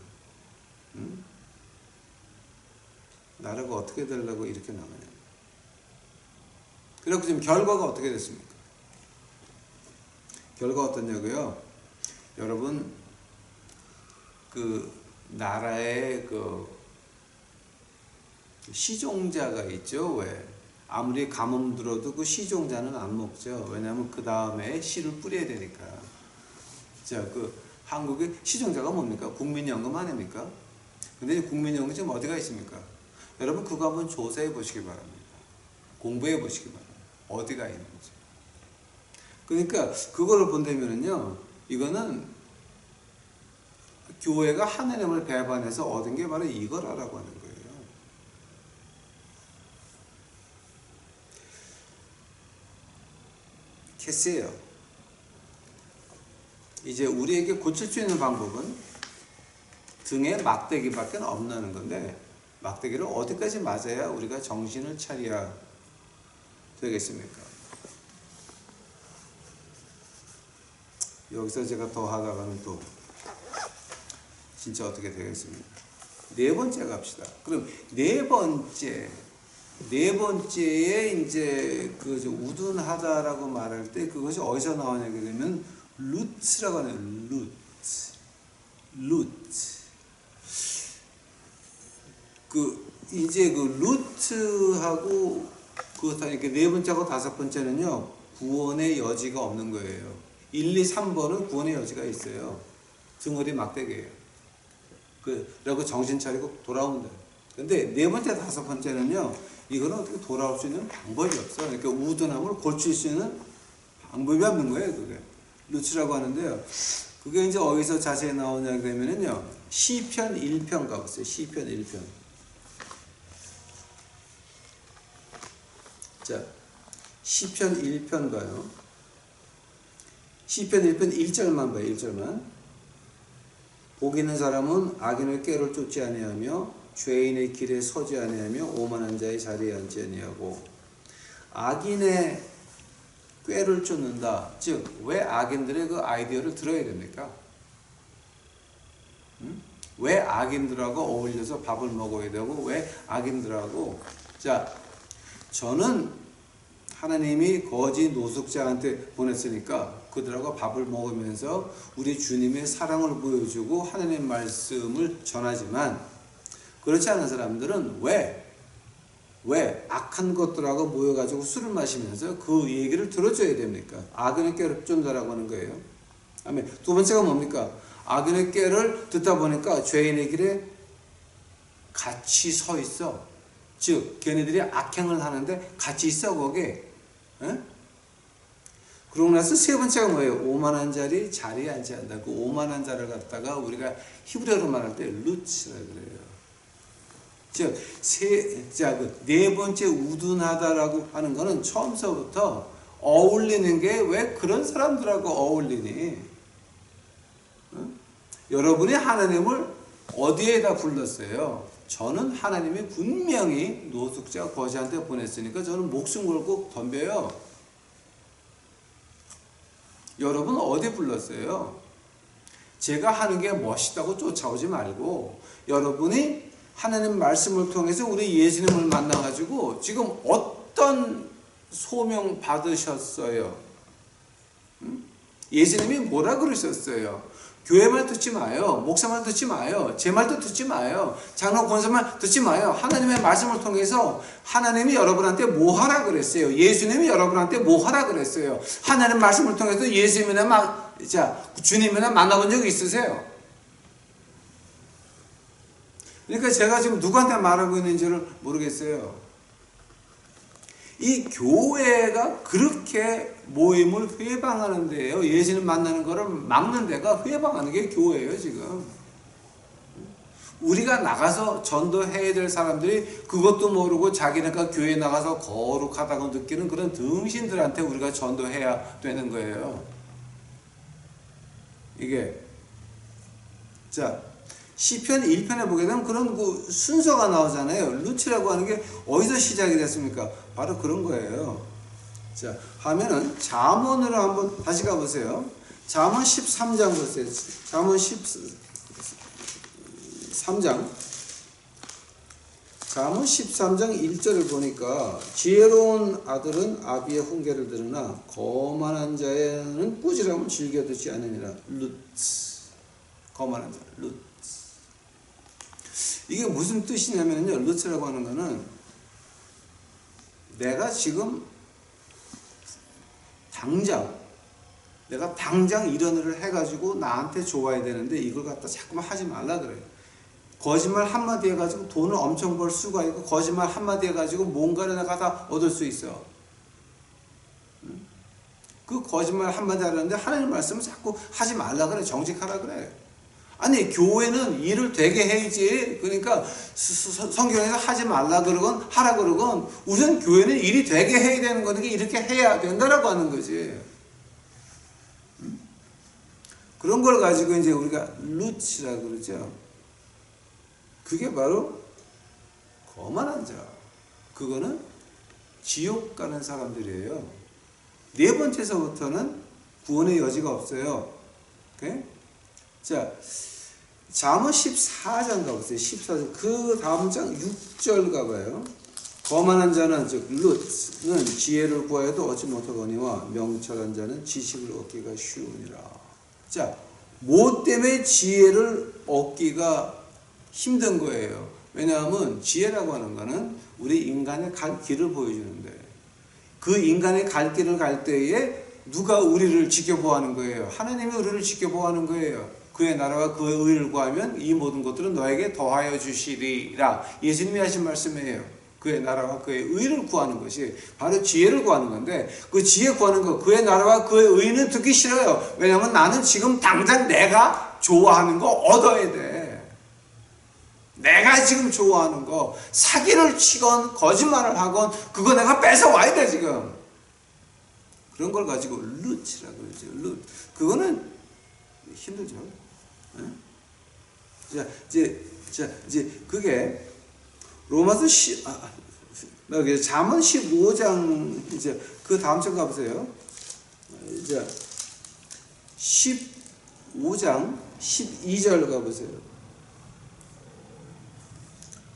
나라가 어떻게 되려고 이렇게 나가냐. 그리고 지금 결과가 어떻게 됐습니까? 결과가 어떠냐고요? 여러분, 그 나라의 그 시종자가 있죠. 왜? 아무리 가뭄 들어도 그 시종자는 안 먹죠. 왜냐하면 그 다음에 씨를 뿌려야 되니까. 자, 그 한국의 시종자가 뭡니까? 국민연금 아닙니까? 근데 국민연금 지금 어디가 있습니까? 여러분 그거 한번 조사해 보시기 바랍니다. 공부해 보시기 바랍니다. 어디가 있는지. 그러니까 그거를 본다면은요, 이거는 교회가 하나님을 배반해서 얻은 게 바로 이거라고 하는 거예요. 캐스예요. 이제 우리에게 고칠 수 있는 방법은 등에 막대기밖에 없는 건데, 막대기를 어디까지 맞아야 우리가 정신을 차려야 되겠습니까? 여기서 제가 더 하다가는 또 진짜 어떻게 되겠습니까? 네 번째 갑시다. 그럼 네 번째에 이제 그 우둔하다라고 말할 때 그것이 어디서 나오냐 그러면 루트라고 하는 루트. 그 이제 그 루트하고 그렇다니까 네 번째하고 다섯 번째는요, 구원의 여지가 없는 거예요. 1, 2, 3번은 구원의 여지가 있어요. 등허리 막대기예요. 그리고 정신 차리고 돌아온다. 근데 네 번째, 다섯 번째는요, 이거는 어떻게 돌아올 수 있는 방법이 없어. 그러니까 우둔함을 고칠 수 있는 방법이 없는 거예요, 그게. 루츠라고 하는데요. 그게 이제 어디서 자세히 나오냐 그러면은요, 시편 1편 가보세요. 시편 1편. 자, 시편 1편 가요. 시편 1편 1절만 봐요. 1절만. 복 있는 사람은 악인의 꾀를 쫓지 아니하며 죄인의 길에 서지 아니하며 오만한 자의 자리에 앉지 아니하고. 악인의 꾀를 쫓는다. 즉, 왜 악인들의 그 아이디어를 들어야 됩니까? 왜 악인들하고 어울려서 밥을 먹어야 되고, 왜 악인들하고. 자, 저는 하나님이 거지 노숙자한테 보냈으니까 그들하고 밥을 먹으면서 우리 주님의 사랑을 보여주고 하나님 말씀을 전하지만, 그렇지 않은 사람들은 왜 악한 것들하고 모여가지고 술을 마시면서 그 얘기를 들어줘야 됩니까? 악인의 꾀를 쫓는다라고 하는 거예요. 아멘. 두 번째가 뭡니까? 악인의 꾀를 듣다 보니까 죄인의 길에 같이 서 있어. 즉, 걔네들이 악행을 하는데 같이 있어, 거기에. 에? 그러고 나서 세 번째가 뭐예요? 오만한 자리에 앉지 않는다. 그 오만한 자를 갖다가 우리가 히브리어로 말할 때 루츠라 그래요. 즉, 네 번째 우둔하다라고 하는 거는 처음서부터 어울리는 게 왜 그런 사람들하고 어울리니? 여러분이 하나님을 어디에다 불렀어요? 저는 하나님이 분명히 노숙자 거지한테 보냈으니까 저는 목숨 걸고 덤벼요. 여러분 어디 불렀어요? 제가 하는 게 멋있다고 쫓아오지 말고, 여러분이 하나님 말씀을 통해서 우리 예수님을 만나가지고 지금 어떤 소명 받으셨어요? 예수님이 뭐라 그러셨어요? 교회 말 듣지 마요. 목사 말 듣지 마요. 제 말도 듣지 마요. 장로 권사 말 듣지 마요. 하나님의 말씀을 통해서 하나님이 여러분한테 뭐 하라 그랬어요? 예수님이 여러분한테 뭐 하라 그랬어요? 하나님 말씀을 통해서 예수님이나 주님이나 만나본 적 있으세요? 그러니까 제가 지금 누구한테 말하고 있는지를 모르겠어요. 이 교회가 그렇게 모임을 회방하는 데예요. 예수님 만나는 거를 막는 데가 회방하는 게 교회예요, 지금. 우리가 나가서 전도해야 될 사람들이 그것도 모르고 자기네가 교회 나가서 거룩하다고 느끼는 그런 등신들한테 우리가 전도해야 되는 거예요. 이게. 자, 시편 1편에 보게 되면 그런 그 순서가 나오잖아요. 루츠라고 하는 게 어디서 시작이 됐습니까? 바로 그런 거예요. 자, 하면은 잠언으로 한번 다시 가보세요. 잠언 13장 보세요. 잠언 13장. 잠언 13장 1절을 보니까 지혜로운 아들은 아비의 훈계를 들으나 거만한 자는 꾸지람을 즐겨 듣지 않으니라. 루츠. 거만한 자. 루츠. 이게 무슨 뜻이냐면요. 루츠라고 하는 거는 내가 지금 당장 이런 일을 해가지고 나한테 좋아야 되는데 이걸 갖다 자꾸만 하지 말라 그래요. 거짓말 한마디 해가지고 돈을 엄청 벌 수가 있고, 거짓말 한마디 해가지고 뭔가를 내가 다 얻을 수 있어. 그 거짓말 한마디 하려는데 하나님 말씀을 자꾸 하지 말라 그래. 정직하라 그래. 아니 교회는 일을 되게 해야지. 그러니까 성경에서 하지 말라 그러건 하라 그러건 우선 교회는 일이 되게 해야 되는 거니까 이렇게 해야 된다라고 하는 거지. 그런 걸 가지고 이제 우리가 루치라 그러죠. 그게 바로 거만한 자. 그거는 지옥 가는 사람들이에요. 네 번째서부터는 구원의 여지가 없어요. 오케이? 자, 잠언 14장 가보세요. 14장. 그 다음 장 6절 가봐요. 거만한 자는, 즉, 룻는 지혜를 구하여도 얻지 못하거니와 명철한 자는 지식을 얻기가 쉬우니라. 자, 뭐 때문에 지혜를 얻기가 힘든 거예요? 왜냐하면 지혜라고 하는 거는 우리 인간의 갈 길을 보여주는데 그 인간의 갈 길을 갈 때에 누가 우리를 지켜보아하는 거예요? 하나님이 우리를 지켜보아하는 거예요. 그의 나라와 그의 의를 구하면 이 모든 것들은 너에게 더하여 주시리라. 예수님이 하신 말씀이에요. 그의 나라와 그의 의를 구하는 것이 바로 지혜를 구하는 건데 그 지혜 구하는 것, 그의 나라와 그의 의는 듣기 싫어요. 왜냐하면 나는 지금 당장 내가 좋아하는 거 얻어야 돼. 내가 지금 좋아하는 거 사기를 치건 거짓말을 하건 그거 내가 뺏어와야 돼 지금. 그런 걸 가지고 룻이라고 그러죠. 룻. 그거는 힘들죠. 자, 이제 그게 로마서 잠언 15장 이제 그 다음 장 가보세요. 이제 15장 12절 가보세요.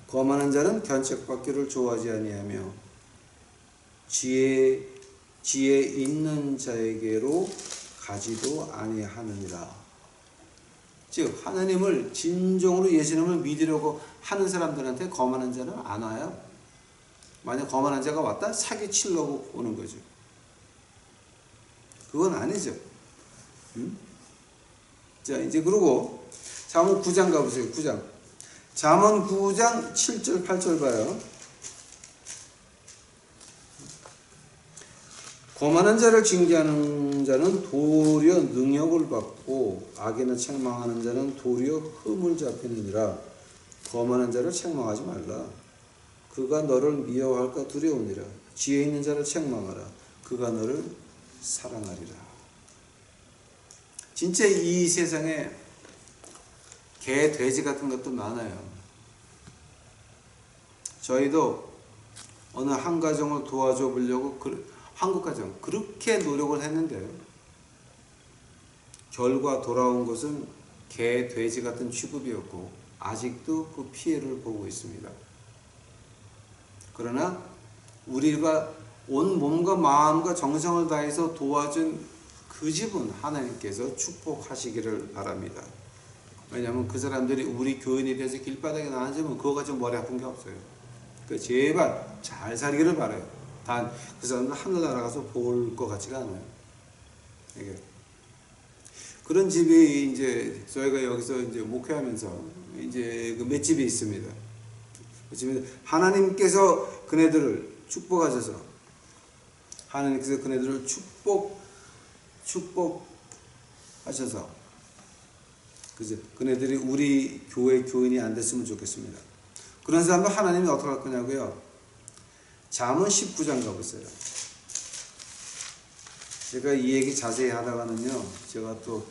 거만한 자는 견책받기를 좋아하지 아니하며 지혜 있는 자에게로 가지도 아니하느니라. 즉 하나님을 진정으로 예수님을 믿으려고 하는 사람들한테 거만한 자는 안 와요. 만약 거만한 자가 왔다 사기 치려고 오는 거죠. 그건 아니죠. 자 이제 그러고 잠언 9장 가보세요. 9장. 잠언 9장 7절 8절 봐요. 거만한 자를 징계하는 자는 도리어 능욕을 받고 악인을 책망하는 자는 도리어 흠을 잡히느니라. 거만한 자를 책망하지 말라. 그가 너를 미워할까 두려우니라. 지혜 있는 자를 책망하라. 그가 너를 사랑하리라. 진짜 이 세상에 개, 돼지 같은 것도 많아요. 저희도 어느 한 가정을 도와줘 보려고 한국 가정 그렇게 노력을 했는데 결과 돌아온 것은 개, 돼지 같은 취급이었고 아직도 그 피해를 보고 있습니다. 그러나 우리가 온 몸과 마음과 정성을 다해서 도와준 그 집은 하나님께서 축복하시기를 바랍니다. 왜냐하면 그 사람들이 우리 교인에 대해서 길바닥에 나앉으면 그거 가지고 머리 아픈 게 없어요. 그러니까 제발 잘 살기를 바라요. 단 그 사람은 하늘나라 가서 볼 것 같지가 않아요. 이게 그런 집이 이제 저희가 여기서 이제 목회하면서 이제 그 몇 집이 있습니다. 하나님께서 그네들을 축복하셔서 하나님께서 그네들을 축복하셔서 그죠? 그네들이 우리 교회 교인이 안 됐으면 좋겠습니다. 그런 사람들 하나님이 어떻게 할 거냐고요? 잠언 19장 가보세요. 제가 이 얘기 자세히 하다가는요, 제가 또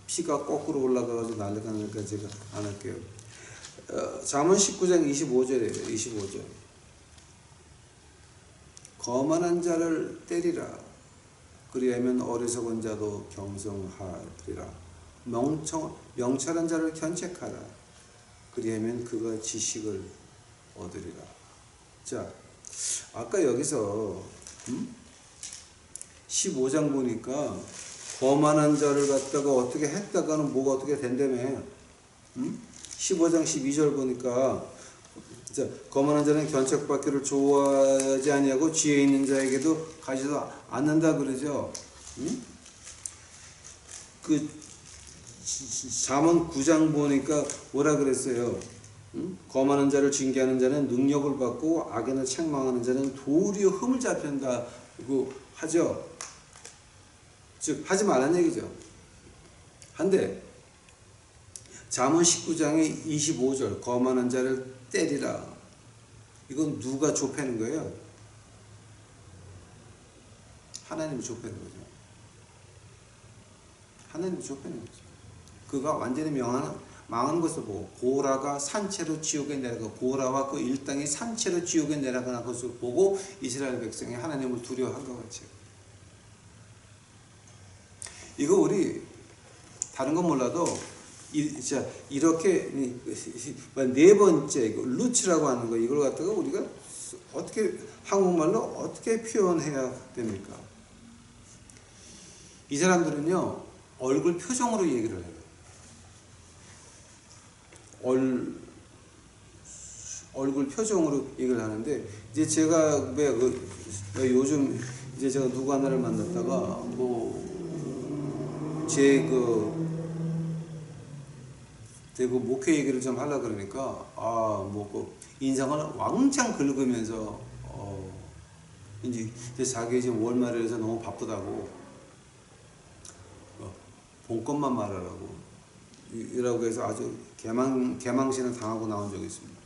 피가 거꾸로 올라가가지고 난리가 나니까 제가 안 할게요. 잠언 19장 25절이에요. 25절. 거만한 자를 때리라. 그리하면 어리석은 자도 경성하리라. 명철한 자를 견책하라. 그리하면 그가 지식을 얻으리라. 자, 아까 여기서 15장 보니까 거만한 자를 갖다가 어떻게 했다가는 뭐가 어떻게 된다며. 15장 12절 보니까 자, 거만한 자는 견책받기를 좋아하지 아니하고 지혜 있는 자에게도 가지도 않는다 그러죠. 그 잠언 9장 보니까 뭐라 그랬어요? 거만한 자를 징계하는 자는 능력을 받고 악인을 책망하는 자는 도리어 흠을 잡힌다고 하죠. 즉 하지 말라는 얘기죠. 한데 잠언 19장의 25절 거만한 자를 때리라. 이건 누가 좁히는 거예요? 하나님이 좁히는 거죠. 하나님이 좁히는 거죠. 그가 완전히 망하는 것을 보고 고라가 산채로 지옥에 내려가 고라와 그 일당이 산채로 지옥에 내려가는 것을 보고 이스라엘 백성이 하나님을 두려워한 것 같이. 이거 우리 다른 건 몰라도 이렇게 네 번째 루츠라고 하는 거 이걸 갖다가 우리가 어떻게 한국말로 어떻게 표현해야 됩니까? 이 사람들은요 얼굴 표정으로 얘기를 해요. 얼굴 표정으로 얘기를 하는데 이제 제가 요즘 이제 제가 누구 하나를 만났다가 제 목회 얘기를 좀 하려고 그러니까 인상을 왕창 긁으면서 이제 자기 지금 월말이라서 너무 바쁘다고 본 것만 말하라고 이라고 해서 아주 개망신을 당하고 나온 적이 있습니다.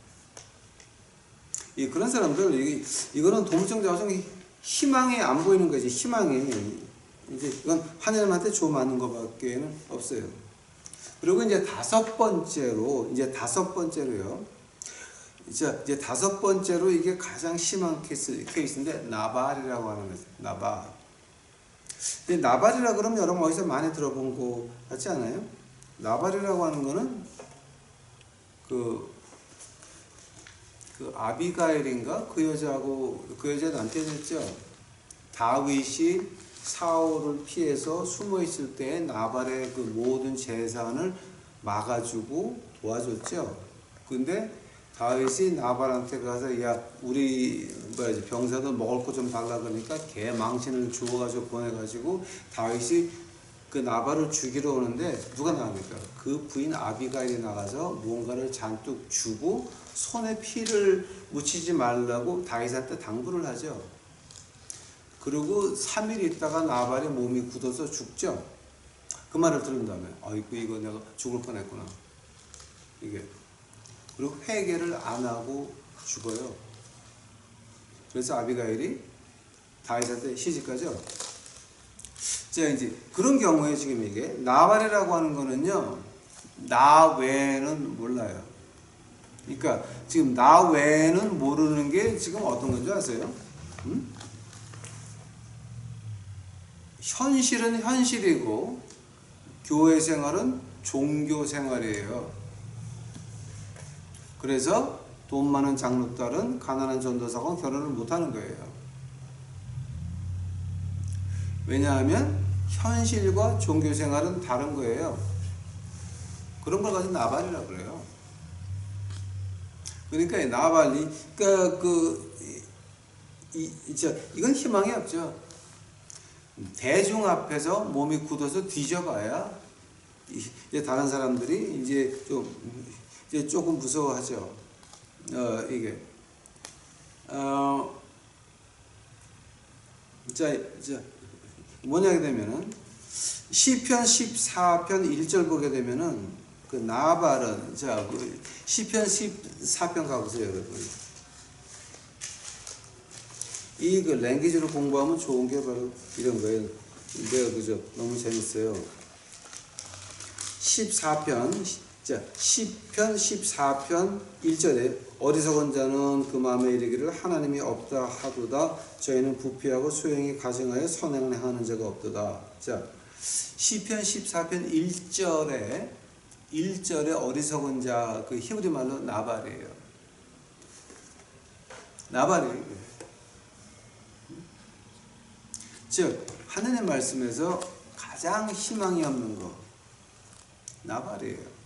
그런 사람들 이거는 도무증자성 희망이 안 보이는 거지. 희망이 이제 이건 하나님한테 조 맞는 것밖에는 없어요. 그리고 이제 다섯 번째로요. 이제 다섯 번째로 이게 가장 심한 케이스인데 나발이라고 하는 거죠. 나발. 근데 나발이라 그러면 여러분 어디서 많이 들어본 거 같지 않아요? 나발이라고 하는 거는 그 아비가일인가 그 여자 남편이었죠. 다윗이 사울을 피해서 숨어 있을 때 나발의 그 모든 재산을 막아주고 도와줬죠. 근데 다윗이 나발한테 가서 야 우리 병사들 먹을 거 좀 달라 그러니까 개 망신을 주워가지고 보내가지고 다윗이 그 나발을 죽이러 오는데 누가 나갑니까? 그 부인 아비가일이 나가서 무언가를 잔뜩 주고 손에 피를 묻히지 말라고 다윗한테 당부를 하죠. 그리고 3일 있다가 나발의 몸이 굳어서 죽죠. 그 말을 들은 다음에 아이고 이거 내가 죽을 뻔했구나. 이게 그리고 회개를 안 하고 죽어요. 그래서 아비가일이 다윗한테 시집가죠. 자 이제 그런 경우에 지금 이게 나발이라고 하는 거는요 나 외에는 몰라요. 그러니까 지금 나 외에는 모르는 게 지금 어떤 건지 아세요? 현실은 현실이고 교회 생활은 종교 생활이에요. 그래서 돈 많은 장로딸은 가난한 전도사하고 결혼을 못하는 거예요. 왜냐하면 현실과 종교 생활은 다른 거예요. 그런 걸 가지고 나발이라고 그래요. 그러니까 나발이 이건 희망이 없죠. 대중 앞에서 몸이 굳어서 뒤져봐야 이제 다른 사람들이 이제 조금 무서워하죠. 뭐냐 하게 되면은 시편 14편 1절 보게 되면은 그 나발은 시편 14편 가보세요, 여러분. 이 랭귀지로 공부하면 좋은 게 바로 이런 거예요. 내가 그죠? 너무 재밌어요. 14편, 시편 14편 1절에 어리석은 자는 그 마음에 이르기를 하나님이 없다 하도다. 저희는 부패하고 소용이 가증하여 선행을 행하는 자가 없도다. 자, 시편 14편 1절에 어리석은 자, 그 히브리 말로 나발이에요. 나발이에요. 즉 하느님 말씀에서 가장 희망이 없는 거 나발이에요.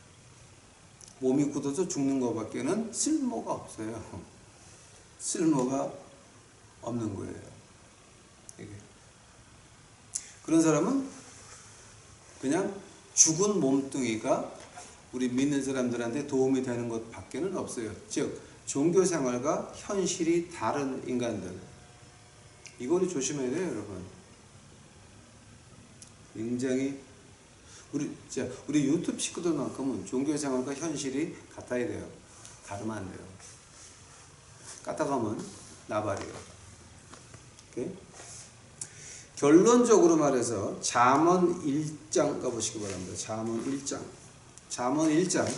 몸이 굳어서 죽는 것밖에는 쓸모가 없어요. 쓸모가 없는 거예요. 이게. 그런 사람은 그냥 죽은 몸뚱이가 우리 믿는 사람들한테 도움이 되는 것 밖에는 없어요. 즉 종교생활과 현실이 다른 인간들. 이거를 조심해야 돼요, 여러분. 굉장히 우리 유튜브 식구들만큼은 종교생활과 현실이 같아야 돼요. 다르면 안 돼요. 까딱하면 나발이에요. 오케이? 결론적으로 말해서 잠언 1장 가보시기 바랍니다. 잠언 1장. 잠언 1장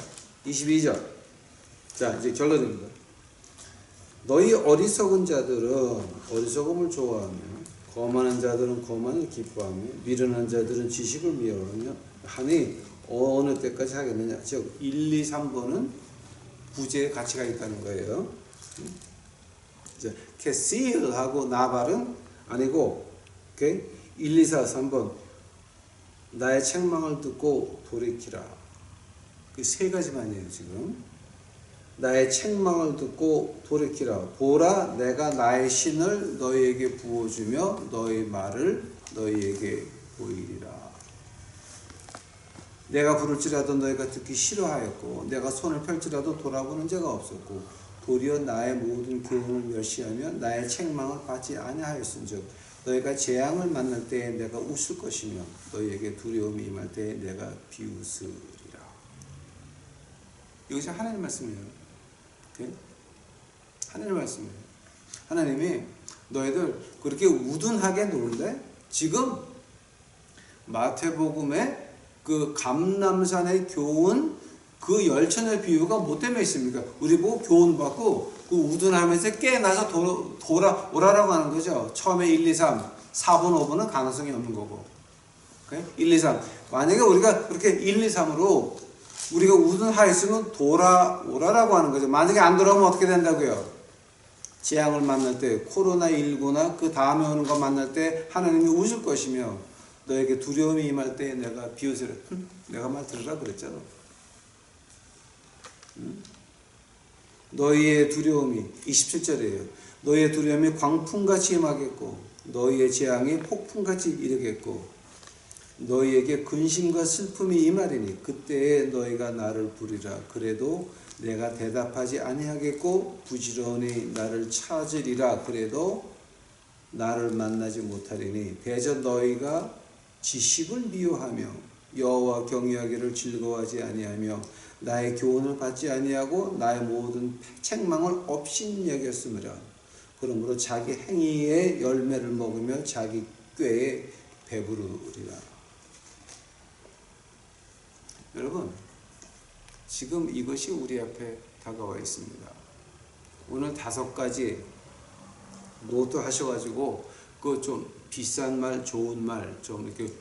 22절. 자, 이제 결론입니다. 너희 어리석은 자들은 어리석음을 좋아하며 거만한 자들은 거만을 기뻐하며 미련한 자들은 지식을 미워하며 하니 어느 때까지 하겠느냐. 즉 1, 2, 3번은 부재의 가치가 있다는 거예요. 이제 케실하고 나발은 아니고, 오케이? 1, 2, 4, 3번 나의 책망을 듣고 돌이키라. 그 세 가지만이에요 지금. 나의 책망을 듣고 돌이키라. 보라, 내가 나의 신을 너희에게 부어주며 너희 말을 너희에게 보이리라. 내가 부를지라도 너희가 듣기 싫어하였고 내가 손을 펼지라도 돌아보는 자가 없었고 도리어 나의 모든 교훈을 멸시하며 나의 책망을 받지 아니하였은즉 너희가 재앙을 만날 때에 내가 웃을 것이며 너희에게 두려움이 임할 때에 내가 비웃으리라. 이것이 하나님 말씀이에요. 오케이? 하나님 말씀이에요. 하나님이 너희들 그렇게 우둔하게 노는데 지금 마태복음에 그 감람산의 교훈 그 열천의 비유가 뭐 때문에 있습니까? 우리 보고 교훈 받고 그 우둔하면서 깨어나서 돌아오라라고 하는 거죠. 처음에 1, 2, 3, 4번, 5번은 가능성이 없는 거고. 오케이? 1, 2, 3. 만약에 우리가 그렇게 1, 2, 3으로 우리가 우둔하였으면 돌아오라라고 하는 거죠. 만약에 안 돌아오면 어떻게 된다고요? 재앙을 만날 때 코로나19나 그 다음에 오는 거 만날 때 하나님이 웃을 것이며 너에게 두려움이 임할 때 내가 비웃으라. 내가 말 들으라 그랬잖아. 너희의 두려움이 27절이에요. 너희의 두려움이 광풍같이 임하겠고 너희의 재앙이 폭풍같이 이르겠고 너희에게 근심과 슬픔이 임하리니 그때에 너희가 나를 부르리라. 그래도 내가 대답하지 아니하겠고 부지런히 나를 찾으리라. 그래도 나를 만나지 못하리니 대저 너희가 지식을 미워하며 여호와 경외하기를 즐거워하지 아니하며 나의 교훈을 받지 아니하고 나의 모든 책망을 업신여겼으므라. 그러므로 자기 행위의 열매를 먹으며 자기 꾀에 배부르리라. 여러분, 지금 이것이 우리 앞에 다가와 있습니다. 오늘 5가지 노트 하셔가지고 그 좀 비싼 말, 좋은 말, 좀 이렇게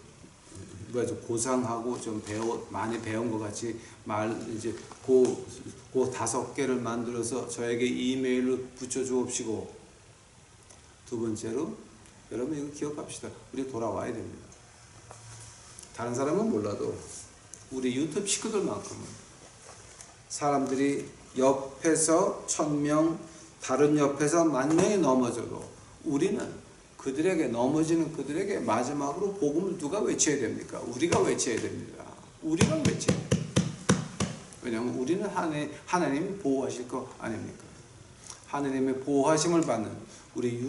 고상하고 좀 많이 배운 것 같이 말 이제 그 5개를 만들어서 저에게 이메일로 붙여주옵시고, 두 번째로 여러분 이거 기억합시다. 우리 돌아와야 됩니다. 다른 사람은 몰라도 우리 유튜브 식구들만큼은 사람들이 옆에서 1000명, 다른 옆에서 10,000명이 넘어져도 우리는 그들에게 넘어지는 그들에게 마지막으로 복음을 누가 외쳐야 됩니까? 우리가 외쳐야 됩니다. 우리가 외쳐야 됩니다. 왜냐하면 우리는 하나님이 보호하실 거 아닙니까? 하나님의 보호하심을 받는 우리